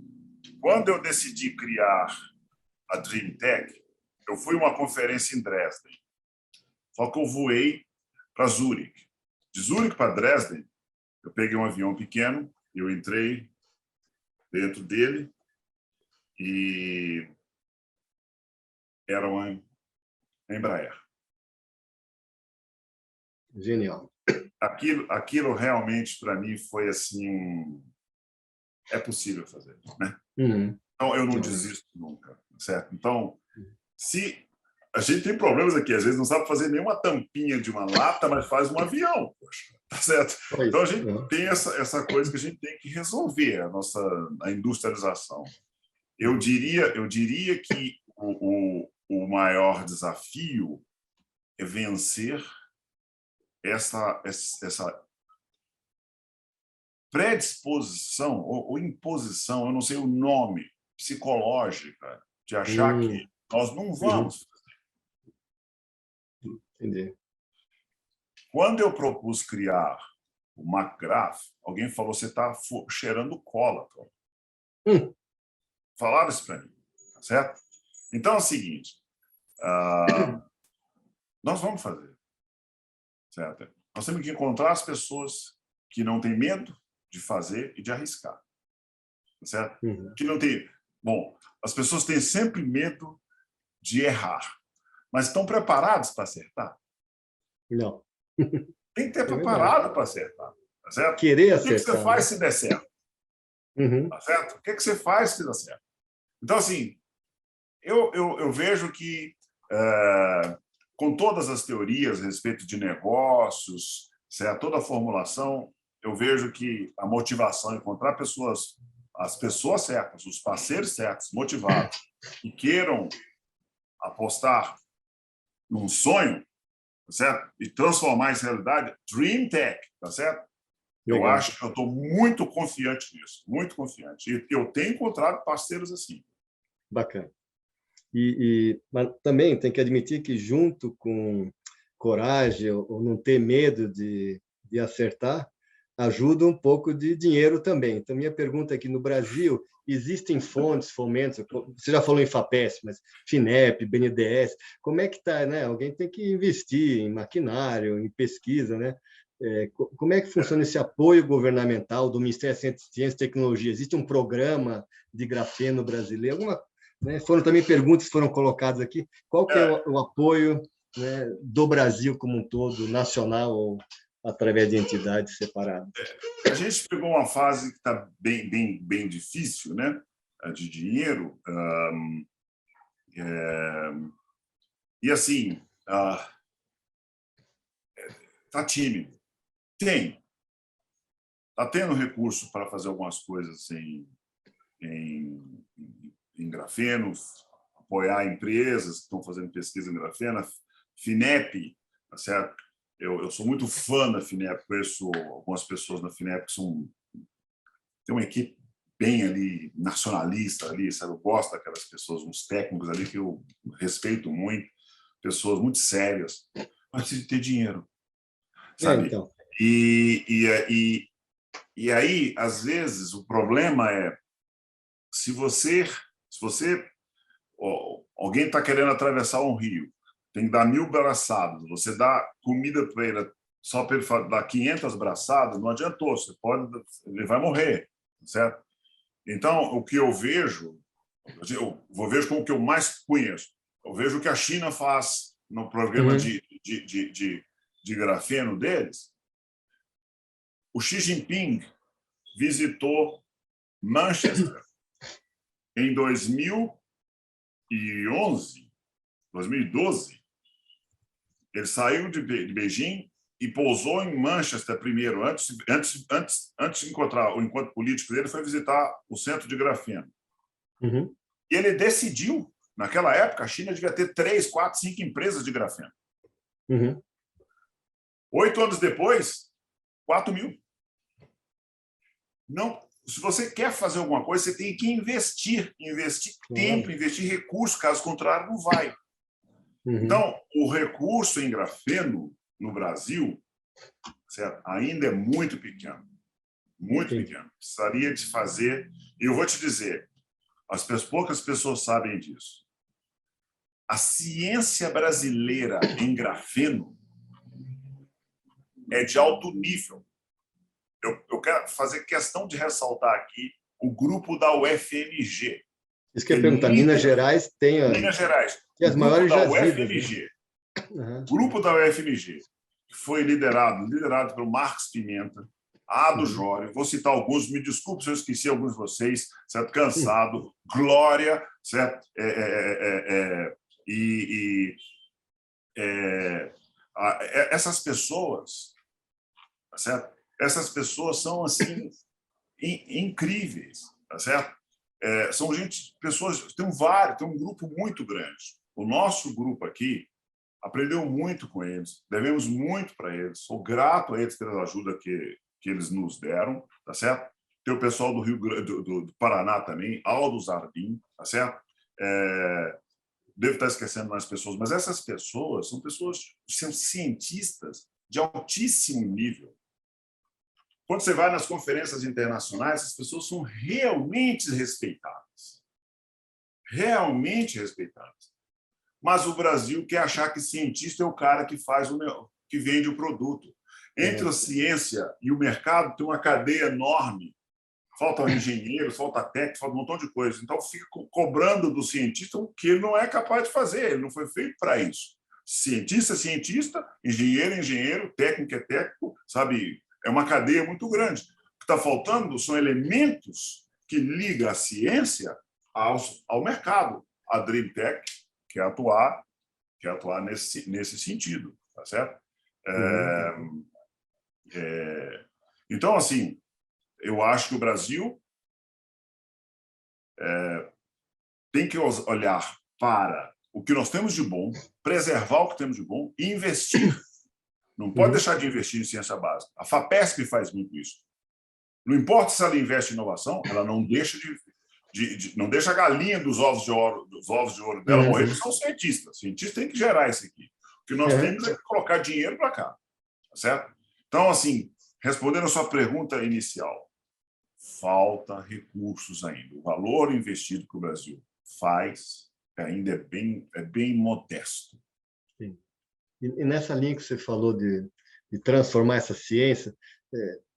Quando eu decidi criar a DreamTech, eu fui a uma conferência em Dresden. Só que eu voei para Zurique. De Zurique para Dresden, eu peguei um avião pequeno, eu entrei dentro dele e era uma Embraer. Genial. Aquilo realmente, para mim, foi assim... É possível fazer, né? Então, eu não desisto nunca, certo? Então, Se a gente tem problemas aqui, às vezes não sabe fazer nenhuma tampinha de uma lata, mas faz um avião, poxa, tá certo? Então a gente tem essa coisa que a gente tem que resolver, a industrialização. Eu diria que o maior desafio é vencer essa predisposição ou imposição, eu não sei o nome, psicológica, de achar que nós não vamos. Entendi. Quando eu propus criar o MacGraph, alguém falou: você está cheirando cola. Falaram isso para mim, tá certo? Então é o seguinte, nós vamos fazer, certo? Nós temos que encontrar as pessoas que não têm medo de fazer e de arriscar, tá certo? Que não tem... Bom, as pessoas têm sempre medo de errar, mas estão preparados para acertar? Não. Tem que ter preparado para acertar, tá certo? Querer acertar. O que você faz se der certo? Tá certo? O que você faz se der certo? Então, assim, eu vejo que, com todas as teorias a respeito de negócios, certo? Toda a formulação, eu vejo que a motivação, encontrar as pessoas certas, os parceiros certos, motivados, que queiram apostar num sonho, tá certo? E transformar isso em realidade, Dream Tech, tá certo? Eu acho que eu estou muito confiante nisso, muito confiante. E eu tenho encontrado parceiros assim. Bacana. Mas também tem que admitir que, junto com coragem ou não ter medo de acertar, ajuda um pouco de dinheiro também. Então, minha pergunta é que no Brasil existem fontes, fomentos, você já falou em FAPESP, mas FINEP, BNDES, como é que está, né? Alguém tem que investir em maquinário, em pesquisa, né? Como é que funciona esse apoio governamental do Ministério da Ciência e Tecnologia? Existe um programa de grafeno brasileiro? Né? Foram também perguntas que foram colocadas aqui. Qual que é o apoio, né, do Brasil como um todo, nacional ou através de entidades separadas? A gente pegou uma fase que está bem difícil, né, de dinheiro, e assim, está tímido. Está tendo recurso para fazer algumas coisas em grafeno, apoiar empresas que estão fazendo pesquisa em grafeno, FINEP, tá certo? Eu sou muito fã da FINEP, conheço algumas pessoas na FINEP que tem uma equipe bem ali nacionalista ali, sabe? Eu gosto daquelas pessoas, uns técnicos ali que eu respeito muito, pessoas muito sérias, mas precisa ter dinheiro, sabe? Então. E aí, às vezes, o problema é se alguém está querendo atravessar um rio, tem que dar 1000 braçadas, você dá comida para ele só para ele dar 500 braçadas, não adiantou, ele vai morrer, certo? Então, o que eu vejo como o que eu mais conheço, eu vejo o que a China faz no programa de grafeno deles. O Xi Jinping visitou Manchester em 2011, 2012. Ele saiu de Beijing e pousou em Manchester primeiro, antes de encontrar o encontro político dele, foi visitar o centro de grafeno. E ele decidiu, naquela época, a China devia ter 3, 4, 5 empresas de grafeno. 8 anos depois, 4.000. Não, se você quer fazer alguma coisa, você tem que investir tempo, investir recursos, caso contrário, não vai. Então, o recurso em grafeno no Brasil, certo, ainda é muito pequeno. Muito pequeno. Precisaria de fazer... E eu vou te dizer, poucas pessoas sabem disso. A ciência brasileira em grafeno é de alto nível. Eu quero fazer questão de ressaltar aqui o grupo da UFMG. Isso que eu ia perguntar, Minas Gerais tem... Minas Gerais. Tem as maiores jazidas. UFMG. O grupo da UFMG, que foi liderado pelo Marcos Pimenta, Ado Jório, vou citar alguns, me desculpe se eu esqueci alguns de vocês, certo? Cansado, Glória, certo? E essas pessoas, tá certo? Essas pessoas são assim incríveis, tá certo? São pessoas, tem um grupo muito grande. O nosso grupo aqui aprendeu muito com eles, devemos muito para eles. Sou grato a eles pela ajuda que eles nos deram, tá certo? Tem o pessoal do Rio Grande do Paraná também, Aldo Zardim, tá certo? Devo estar esquecendo mais pessoas, mas essas pessoas são cientistas de altíssimo nível. Quando você vai nas conferências internacionais, essas pessoas são realmente respeitadas. Realmente respeitadas. Mas o Brasil quer achar que cientista é o cara que que vende o produto. Entre a ciência e o mercado tem uma cadeia enorme. Faltam engenheiros, falta técnico, falta um montão de coisas. Então, fica cobrando do cientista o que ele não é capaz de fazer. Ele não foi feito para isso. Cientista é cientista, engenheiro é engenheiro, técnico é técnico, sabe? É uma cadeia muito grande. O que está faltando são elementos que ligam a ciência ao mercado. A Dream Tech quer atuar nesse sentido, tá certo? Então, assim, eu acho que o Brasil tem que olhar para o que nós temos de bom, preservar o que temos de bom e investir. Não pode deixar de investir em ciência básica. A FAPESP faz muito isso. Não importa se ela investe em inovação, ela não deixa não deixa a galinha dos ovos de ouro dela morrer, porque são cientistas. Cientistas têm que gerar isso aqui. O que nós temos é que colocar dinheiro para cá. Tá certo? Então, assim, respondendo a sua pergunta inicial, falta recursos ainda. O valor investido que o Brasil faz ainda é bem modesto. Sim. E nessa linha que você falou de transformar essa ciência,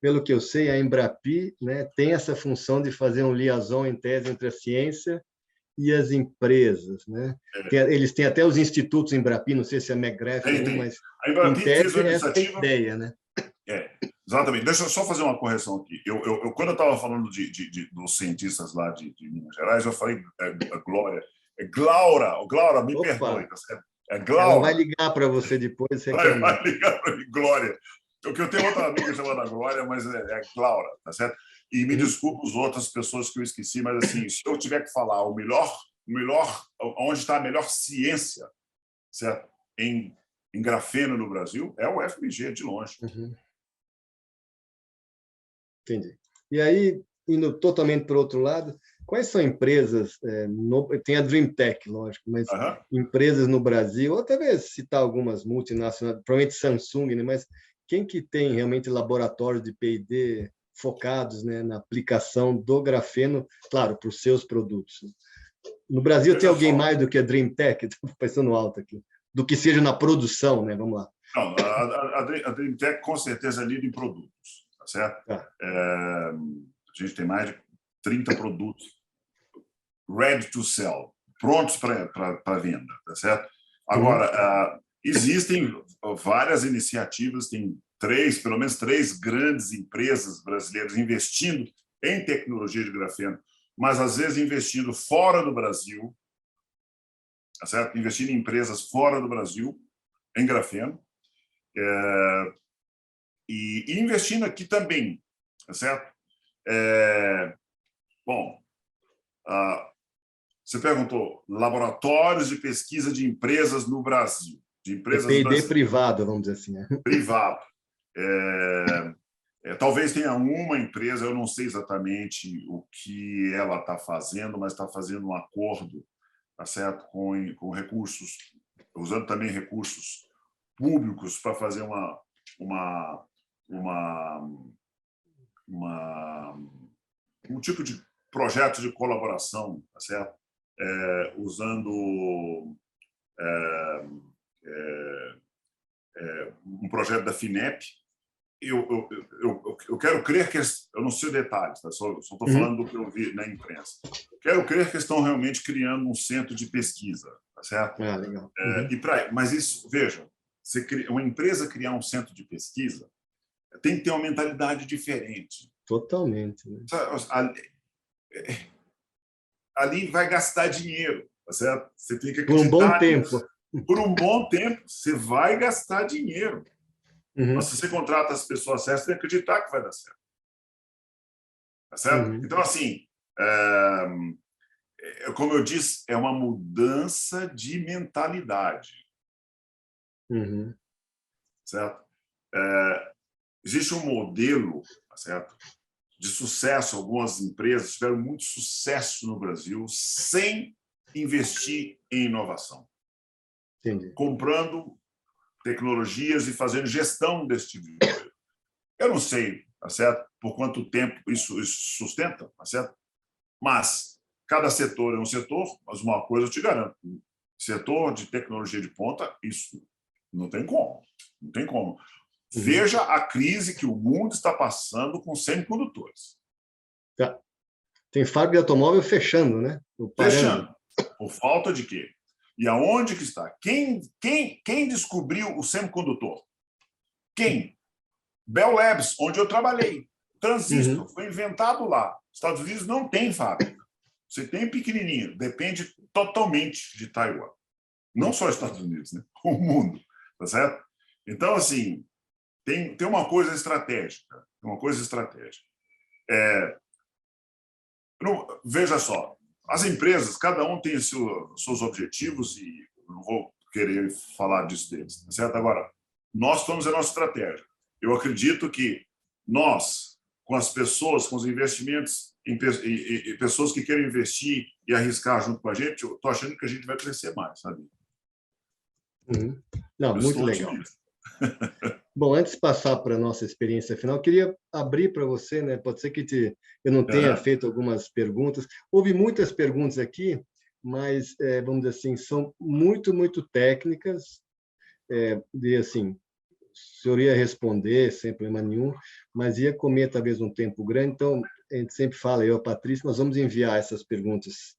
pelo que eu sei, a Embrapi, né, tem essa função de fazer um liaison em tese entre a ciência e as empresas, né? Eles têm até os institutos Embrapi, não sei se a McGrath é um, mas a Embrapi em tese fez uma essa é a iniciativa. ideia, né? Exatamente. Deixa eu só fazer uma correção aqui. Quando eu estava falando dos cientistas lá de Minas Gerais, eu falei Glória. É Glaura. Glaura, me perdoe, tá certo? É Glaura. Ela vai ligar para você depois. Vai ligar para mim, Glória. Porque eu tenho outra amiga chamada Glória, mas é Glaura, tá certo? E me desculpe as outras pessoas que eu esqueci, mas assim, se eu tiver que falar o melhor, onde está a melhor ciência, certo? Em grafeno no Brasil, é o FMG, de longe. Entendi. E aí, indo totalmente para o outro lado, quais são empresas, tem a DreamTech, lógico, mas empresas no Brasil, ou talvez citar algumas multinacionais, provavelmente Samsung, né, mas quem que tem realmente laboratórios de P&D focados, né, na aplicação do grafeno, claro, para os seus produtos? No Brasil tem alguém mais do que a DreamTech? Estou pensando alto aqui. Do que seja na produção, né? Vamos lá. Não, a DreamTech com certeza é líder em produtos, tá certo? A gente tem mais de 30 produtos ready to sell, prontos para venda, tá certo? Agora, existem várias iniciativas, tem pelo menos três grandes empresas brasileiras investindo em tecnologia de grafeno, mas às vezes investindo fora do Brasil, tá certo? Investindo em empresas fora do Brasil em grafeno, e investindo aqui também, tá certo? Bom, você perguntou laboratórios de pesquisa de empresas no Brasil, de empresas P&D privado, vamos dizer assim, né? Privado. Talvez tenha uma empresa, eu não sei exatamente o que ela está fazendo, mas está fazendo um acordo, tá certo, com recursos, usando também recursos públicos para fazer um tipo de projeto de colaboração, tá certo? Usando um projeto da FINEP. Eu quero crer que eu não sei detalhes, tá? Só estou falando do que eu vi na imprensa. Quero crer que estão realmente criando um centro de pesquisa, tá certo? Legal. Mas isso, veja, uma empresa criar um centro de pesquisa tem que ter uma mentalidade diferente. Totalmente. Né? Ali vai gastar dinheiro, tá certo? Você tem que Por um bom acreditar tempo. nisso. Por um bom tempo, você vai gastar dinheiro. Mas Uhum. se você contrata as pessoas certas, você tem que acreditar que vai dar certo. Tá certo? Uhum. Então, assim, como eu disse, é uma mudança de mentalidade. Uhum. Certo? Existe um modelo, tá certo, de sucesso. Algumas empresas tiveram muito sucesso no Brasil sem investir em inovação. Entendi. Comprando tecnologias e fazendo gestão desse tipo de coisa. Eu não sei, tá certo, por quanto tempo isso sustenta, tá certo? Mas cada setor é um setor, mas uma coisa eu te garanto: setor de tecnologia de ponta, isso não tem como. Não tem como. Uhum. Veja a crise que o mundo está passando com semicondutores. Tá. Tem fábrica de automóvel fechando, né? Ou parando. Fechando. Por falta de quê? E aonde que está? Quem descobriu o semicondutor? Quem? Bell Labs, onde eu trabalhei. Transistor, Uhum. foi inventado lá. Estados Unidos não tem fábrica. Você tem pequenininho, depende totalmente de Taiwan. Não só os Estados Unidos, né? O mundo, tá certo? Então, assim, tem uma coisa estratégica. Uma coisa estratégica. Veja só, as empresas, cada um tem seus objetivos e eu não vou querer falar disso deles, tá certo? Agora, nós temos a nossa estratégia. Eu acredito que nós, com as pessoas, com os investimentos, em pessoas que querem investir e arriscar junto com a gente, eu estou achando que a gente vai crescer mais, sabe? Uhum. Não, Eu muito estou legal. otimista. Bom, antes de passar para a nossa experiência final, eu queria abrir para você, né? Pode ser que eu não tenha feito algumas perguntas. Houve muitas perguntas aqui, mas, vamos dizer assim, são muito, muito técnicas. De assim, o senhor ia responder sem problema nenhum, mas ia comer talvez um tempo grande. Então, a gente sempre fala, eu e a Patrícia, nós vamos enviar essas perguntas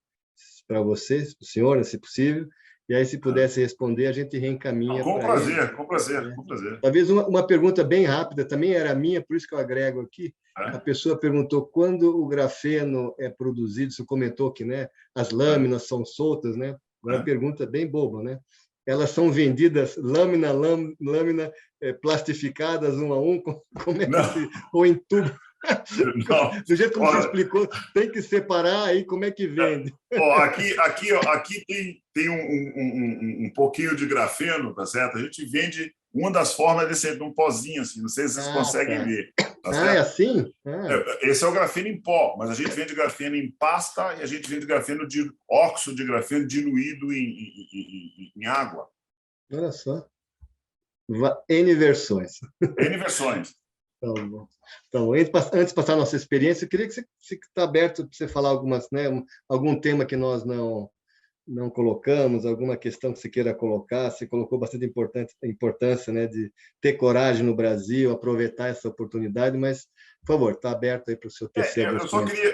para vocês, para o senhor, se possível, e aí, se pudesse responder, a gente reencaminha Com para ele. prazer, com prazer, Né? com prazer. Talvez uma pergunta bem rápida, também era minha, por isso que eu agrego aqui. A pessoa perguntou quando o grafeno é produzido, você comentou que, né, as lâminas são soltas, né? Agora, a pergunta é bem boba, né? Elas são vendidas lâmina, plastificadas, um a um, como é que Não, se... Ou em tubo? não. Do jeito como você Olha, explicou, tem que separar aí, como é que vende? Aqui tem um pouquinho de grafeno, tá certo? A gente vende uma das formas desse um pozinho, assim, não sei se vocês Ah, conseguem tá. ver, tá Ah, é certo? assim? Ah, Esse é o grafeno em pó, mas a gente vende grafeno em pasta e a gente vende grafeno de óxido de grafeno diluído em água. olha só. N versões. N versões. Tá bom. Então, antes de passar a nossa experiência, eu queria que você está aberto para você falar algumas, né, algum tema que nós não colocamos, alguma questão que você queira colocar. Você colocou bastante importância, né, de ter coragem no Brasil, aproveitar essa oportunidade, mas, por favor, está aberto aí para o seu tecer alguns Eu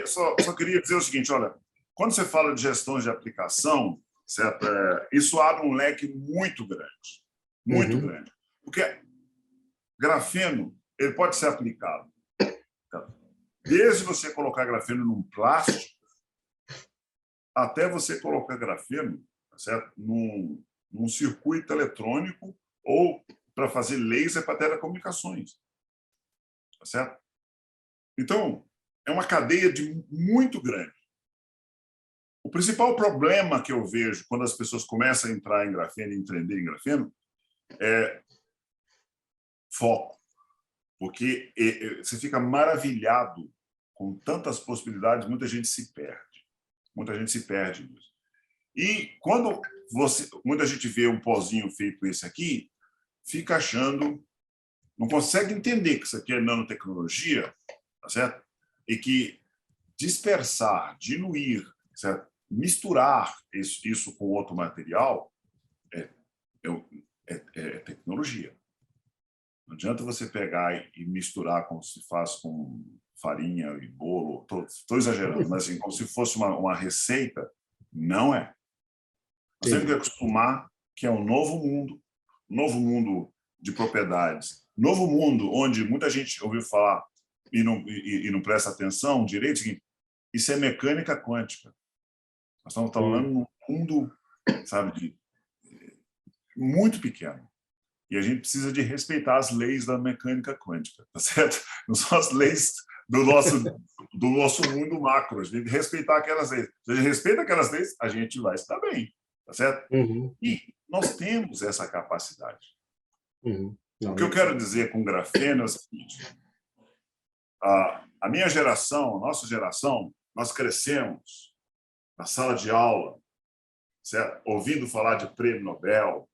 só comentários. queria dizer o seguinte, olha, quando você fala de gestão de aplicação, certo? Isso abre um leque muito Uhum, grande, porque grafeno ele pode ser aplicado, tá? Desde você colocar grafeno num plástico até você colocar grafeno, tá certo? Num circuito eletrônico ou para fazer laser para telecomunicações, tá certo? Então, é uma cadeia muito grande. O principal problema que eu vejo quando as pessoas começam a entrar em grafeno e empreender em grafeno é foco, porque você fica maravilhado com tantas possibilidades, muita gente se perde. Muita gente se perde nisso. E quando muita gente vê um pozinho feito esse aqui, fica achando, não consegue entender que isso aqui é nanotecnologia, tá certo? E que dispersar, diluir, certo? Misturar isso com outro material é tecnologia. Não adianta você pegar e misturar como se faz com farinha e bolo. Estou exagerando, mas assim, como se fosse uma receita. Não é. Nós temos que entendi. acostumar que é um novo mundo de propriedades, novo mundo onde muita gente ouviu falar e não presta atenção direito. Isso é mecânica quântica. Nós estamos falando mundo, sabe, muito pequeno. E a gente precisa de respeitar as leis da mecânica quântica, tá certo? Não são as leis do nosso mundo macro. A gente tem que respeitar aquelas leis. Se a gente respeita aquelas leis, a gente vai estar bem, tá certo? E nós temos essa capacidade. O que eu quero dizer com grafeno é o seguinte: a minha geração, a nossa geração, nós crescemos na sala de aula, certo? Ouvindo falar de prêmio Nobel,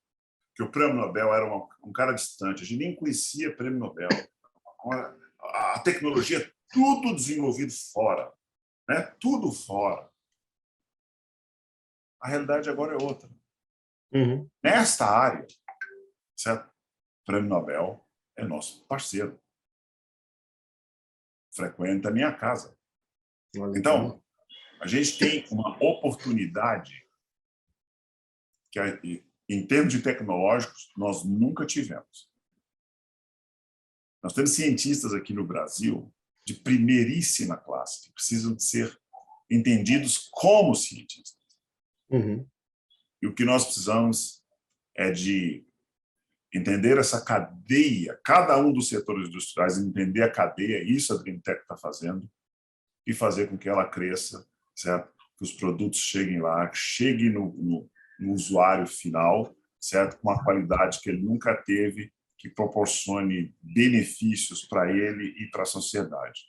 que o prêmio Nobel era um cara distante, a gente nem conhecia prêmio Nobel. A tecnologia, tudo desenvolvido fora, né? Tudo fora. A realidade agora é outra. Nesta área, certo? O prêmio Nobel é nosso parceiro. Frequenta a minha casa. Então, a gente tem uma oportunidade que, em termos de tecnológicos, nós nunca tivemos. Nós temos cientistas aqui no Brasil de primeiríssima classe, que precisam de ser entendidos como cientistas. E o que nós precisamos é de entender essa cadeia, cada um dos setores industriais, entender a cadeia, isso a Dreamtech está fazendo, e fazer com que ela cresça, certo? Que os produtos cheguem lá, que cheguem no usuário final, certo? Com uma qualidade que ele nunca teve, que proporcione benefícios para ele e para a sociedade.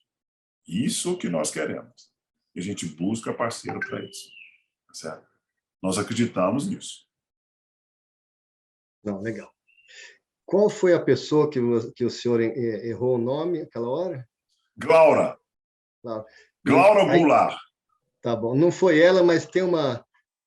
Isso que nós queremos. E a gente busca parceiro para isso, certo? Nós acreditamos nisso. Não, legal. Qual foi a pessoa que o senhor errou o nome naquela hora? Glaura. Glaura Goulart. Tá bom. Não foi ela, mas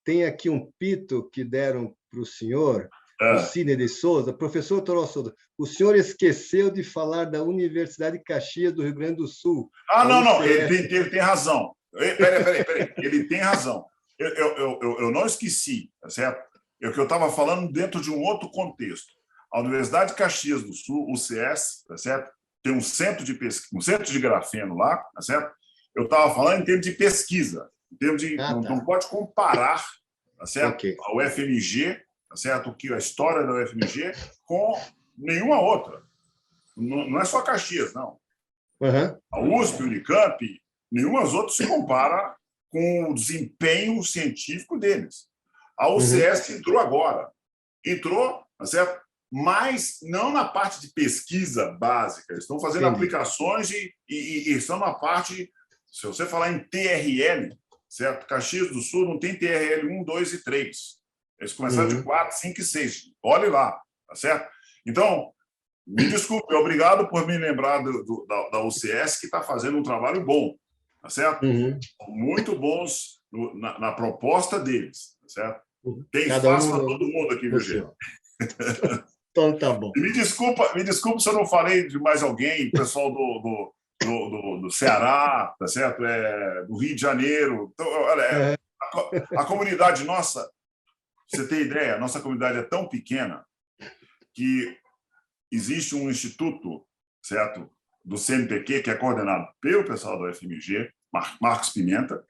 tem aqui um pito que deram para o senhor, o Cine de Souza. Professor Toró Souza, o senhor esqueceu de falar da Universidade de Caxias do Rio Grande do Sul. Não. Ele tem razão. Peraí. Ele tem razão. Eu não esqueci, tá certo? É o que eu estava falando dentro de um outro contexto. A Universidade de Caxias do Sul, UCS, tá certo? Tem um centro de pesquisa, um centro de grafeno lá, tá certo? Eu estava falando em termos de pesquisa, em termos de não pode comparar, tá certo? A UFMG, tá certo? A história da UFMG com nenhuma outra. Não é só Caxias, não. A USP, Unicamp, nenhuma outras se compara com o desempenho científico deles. A UCS entrou agora, tá certo? Mas não na parte de pesquisa básica. Eles estão fazendo aplicações e estão na parte, se você falar em TRL, certo? Caxias do Sul não tem TRL 1, 2 e 3. Eles começaram de 4, 5 e 6. Olhe lá, tá certo? Então, me desculpe, obrigado por me lembrar da UCS, que está fazendo um trabalho bom, tá certo? Muito bons na proposta deles, tá certo? Tem espaço para todo mundo aqui, meu gente. Então, tá bom. E me desculpa se eu não falei de mais alguém, pessoal do Ceará, tá certo? Do Rio de Janeiro. Então, olha, a comunidade nossa, pra você ter ideia, a nossa comunidade é tão pequena que existe um instituto, certo? Do CNPq, que é coordenado pelo pessoal da UFMG, Marcos Pimenta,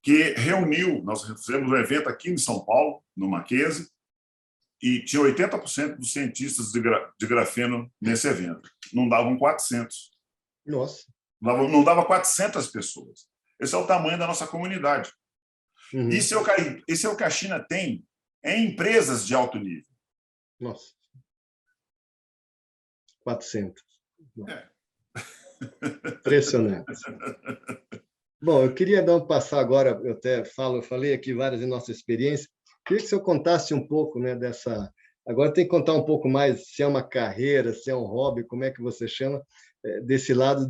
que nós fizemos um evento aqui em São Paulo, no Mackenzie, e tinha 80% dos cientistas de grafeno nesse evento. Não davam 400. Nossa. Não dava 400 pessoas. Esse é o tamanho da nossa comunidade. Isso é o que a China tem em empresas de alto nível. Nossa. 400. Impressionante. Bom, eu queria passar agora, eu falei aqui várias de nossa experiência. Queria que o senhor contasse um pouco, né, dessa... Agora tem que contar um pouco mais se é uma carreira, se é um hobby, como é que você chama, desse lado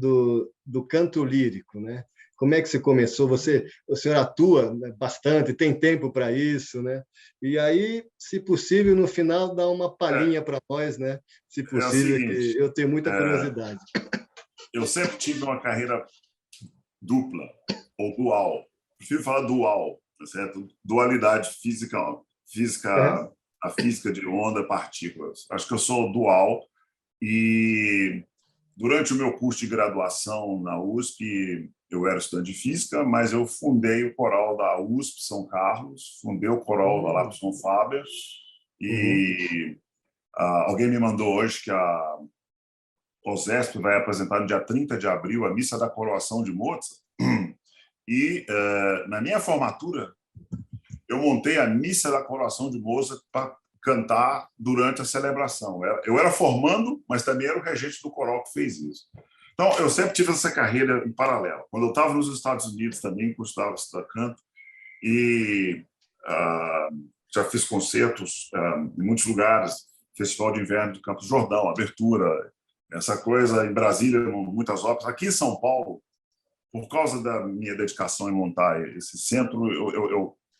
do canto lírico, né? Como é que você começou? O senhor atua bastante, tem tempo para isso, né? E aí, se possível, no final, dá uma palhinha para nós, né? Se possível, que eu tenho muita curiosidade. Eu sempre tive uma carreira dupla ou dual. Prefiro falar dual, tá certo? Dualidade física, a física de onda, partículas. Acho que eu sou dual e durante o meu curso de graduação na USP, eu era estudante de física, mas eu fundei o coral da USP São Carlos, fundei o coral da Lapson Faber, e alguém me mandou hoje que a OSESP vai apresentar no dia 30 de abril a Missa da Coroação de Mozart, e na minha formatura eu montei a Missa da Coroação de Mozart para cantar durante a celebração. Eu era formando, mas também era o regente do coral que fez isso. Então, eu sempre tive essa carreira em paralelo. Quando eu estava nos Estados Unidos também, costumava estudar canto, e já fiz concertos em muitos lugares, Festival de Inverno do Campos Jordão, abertura, essa coisa em Brasília, muitas óperas. Aqui em São Paulo, por causa da minha dedicação em montar esse centro,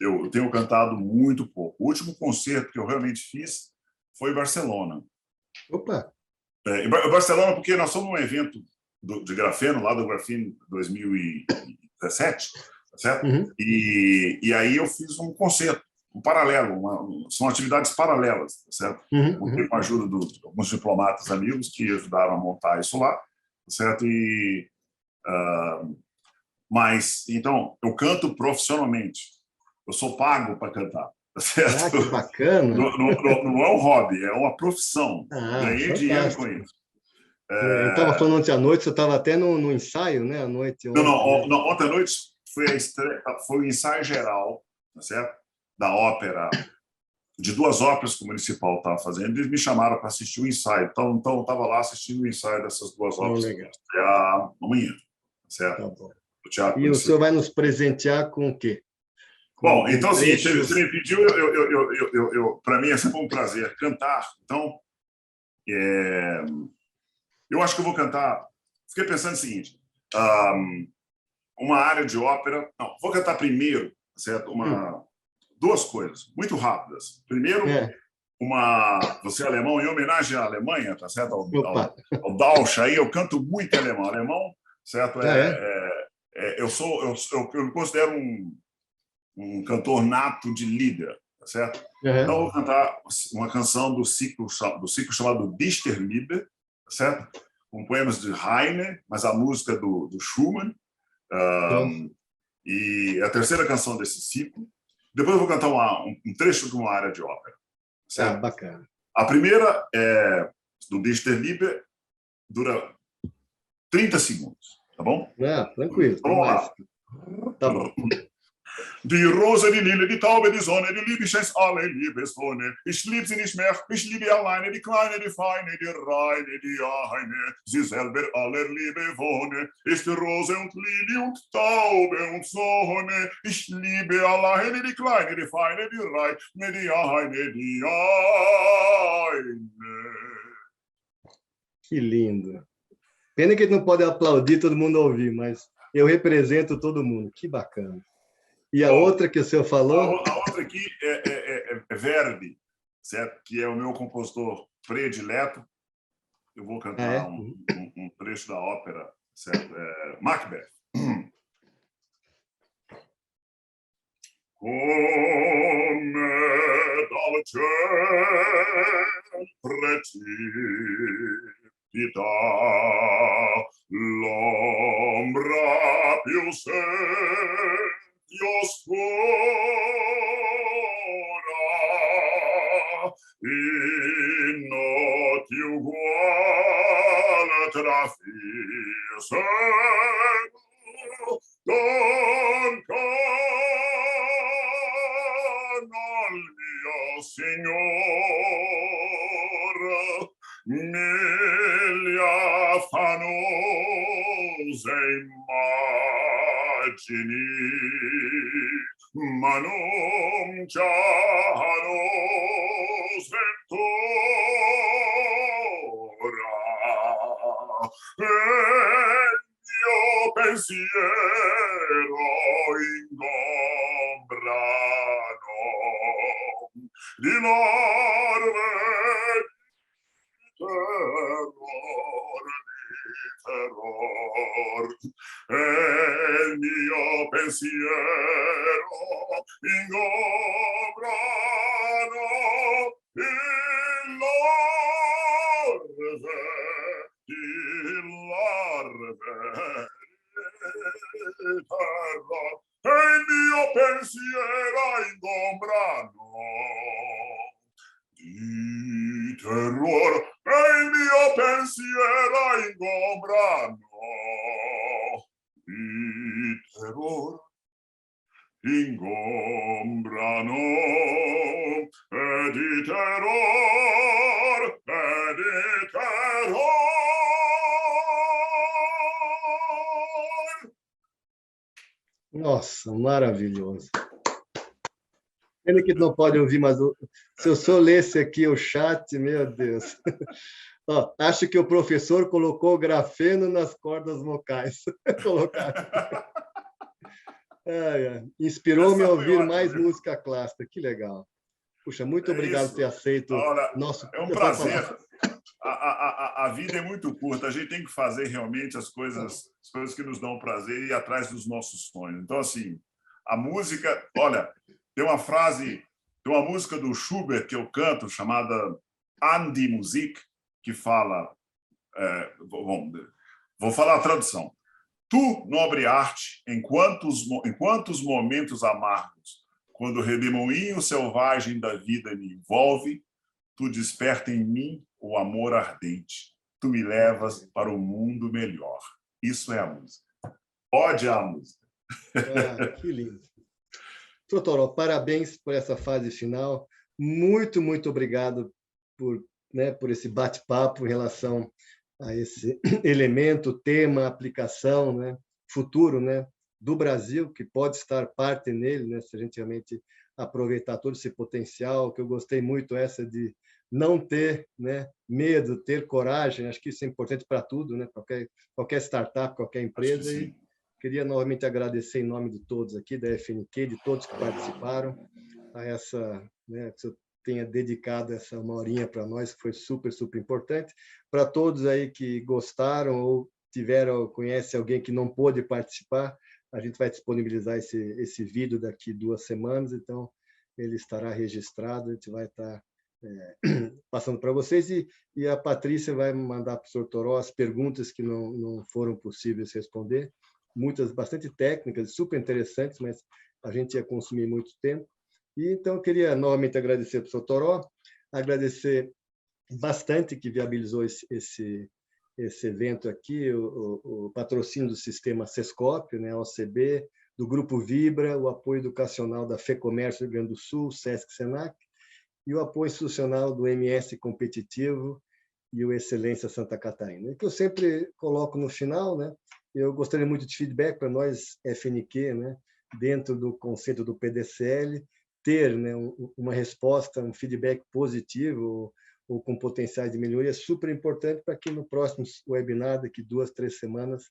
eu tenho cantado muito pouco. O último concerto que eu realmente fiz foi em Barcelona. Opa! Em Barcelona, porque nós somos um evento de grafeno, lá do Grafeno 2017, tá certo? E aí eu fiz um concerto, um paralelo, são atividades paralelas, tá certo? Com a ajuda de alguns diplomatas amigos que ajudaram a montar isso lá, tá certo? Mas, então, eu canto profissionalmente, eu sou pago para cantar, tá certo? Que bacana! Não é um hobby, é uma profissão. Ganhei dinheiro com Fantástico. isso. Eu estava falando ontem à noite, você estava até no ensaio, né? À noite. Não, ontem à noite foi o ensaio geral, tá certo? Da ópera, de 2 óperas que o municipal estava fazendo, eles me chamaram para assistir o ensaio. Então eu estava lá assistindo o ensaio dessas 2 óperas amanhã, tá certo? Tá bom. E o senhor vai nos presentear com o quê? Bom, então, assim, você me pediu, para mim é sempre um prazer cantar. Então, eu acho que eu vou cantar. Fiquei pensando o seguinte: uma área de ópera. Não, vou cantar primeiro, certo? 2 coisas muito rápidas. Primeiro, você é alemão, em homenagem à Alemanha, tá certo? Ao Dausch, aí eu canto muito alemão. Alemão, certo? Eu me considero um cantor nato de Lieder, tá certo? Então, eu vou cantar uma canção do ciclo chamado Dichterliebe, tá certo? Com poemas de Heine, mas a música do Schumann. E a terceira canção desse ciclo. Depois eu vou cantar um trecho de uma área de ópera. Certo? Bacana. A primeira é do Dichterliebe, dura 30 segundos, tá bom? Tranquilo. Vamos lá. Tá bom. Die Rose, die Lille, die Taube, die Sonne, die Liebe schenkt alle Liebeswonne. Ich lieb sie nicht mehr, ich liebe alleine, die Kleine, die Feine, die Reine, die eine, sie selber aller Liebe wohne. Ist Rose und Lili und Taube und Sonne. Ich liebe alleine, die Kleine, die Feine, die Reine, die eine, die eine. Que lindo. Pena que a gente não pode aplaudir todo mundo ouvir, mas eu represento todo mundo. Que bacana. E a outra que o senhor falou? A outra aqui é Verdi, certo? Que é o meu compositor predileto. Eu vou cantar um trecho da ópera, certo? Macbeth. Come dal ciel precipita l'ombra più oscura, in noti uguale trafise, al mio Signor, negli affanose immagini, ma non giano sventura, e mio pensiero ingombrano di larve terror, e il mio pensiero ingombrano di larve terror e il mio pensiero ingombrano. Di terror ingombrano e di terror e di terror. Nossa, maravilhoso. Pena que não pode ouvir, mas se eu só lesse aqui o chat, meu Deus. Ó, acho que o professor colocou grafeno nas cordas vocais. Inspirou-me a ouvir mais música clássica. Que legal. Puxa, muito obrigado por ter aceito. Nosso... É um prazer. A vida é muito curta. A gente tem que fazer realmente as coisas que nos dão prazer e ir atrás dos nossos sonhos. Então, assim, a música... Olha, tem uma música do Schubert que eu canto, chamada An die Musik, que fala... vou falar a tradução. Tu, nobre arte, em quantos momentos amargos, quando o redemoinho selvagem da vida me envolve, tu desperta em mim o amor ardente. Tu me levas para um mundo melhor. Isso é a música. Ode a música. Que lindo. Sr. Toró, parabéns por essa fase final. Muito, muito obrigado por esse bate-papo em relação a esse elemento, tema, aplicação, futuro do Brasil, que pode estar parte nele, se a gente realmente aproveitar todo esse potencial, que eu gostei muito essa de não ter medo, ter coragem. Acho que isso é importante para tudo, qualquer startup, qualquer empresa. E queria novamente agradecer em nome de todos aqui, da FNQ, de todos que participaram, a essa, que eu tenha dedicado essa uma horinha para nós, que foi super, super importante. Para todos aí que gostaram ou conhece alguém que não pôde participar, a gente vai disponibilizar esse vídeo daqui 2 semanas, então ele estará registrado, a gente vai estar passando para vocês, e a Patrícia vai mandar para o Sr. Toró as perguntas que não foram possíveis responder, muitas bastante técnicas, super interessantes, mas a gente ia consumir muito tempo. E então eu queria novamente agradecer para o Sr. Toró, agradecer bastante que viabilizou esse evento aqui, o patrocínio do sistema Sescop, OCB, do Grupo Vibra, o apoio educacional da FEComércio do Rio Grande do Sul, SESC Senac, e o apoio institucional do MS Competitivo e o Excelência Santa Catarina. Que eu sempre coloco no final, eu gostaria muito de feedback para nós, FNQ, dentro do conceito do PDCL, ter uma resposta, um feedback positivo ou com potenciais de melhoria é super importante para que no próximo webinar, daqui 2, 3 semanas,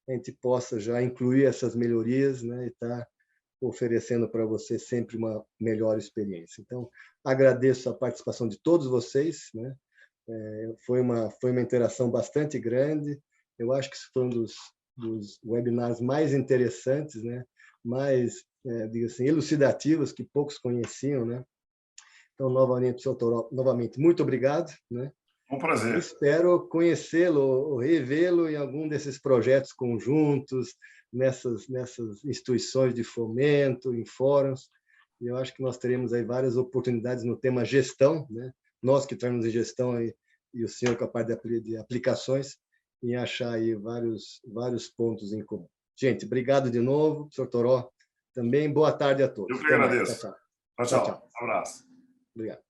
a gente possa já incluir essas melhorias e estar oferecendo para você sempre uma melhor experiência. Então, agradeço a participação de todos vocês, foi uma interação bastante grande. Eu acho que isso foi um dos webinars mais interessantes, mais, digo assim, elucidativos, que poucos conheciam, Então, novamente, Sr. Toró, novamente, muito obrigado, Um prazer. Espero conhecê-lo ou revê-lo em algum desses projetos conjuntos, nessas instituições de fomento, em fóruns. E eu acho que nós teremos aí várias oportunidades no tema gestão, Nós que estamos em gestão e o senhor com a parte de aplicações, em achar aí vários pontos em comum. Gente, obrigado de novo, Sr. Toró, também boa tarde a todos. Eu que agradeço. Tchau. Tchau. Abraço. Obrigado.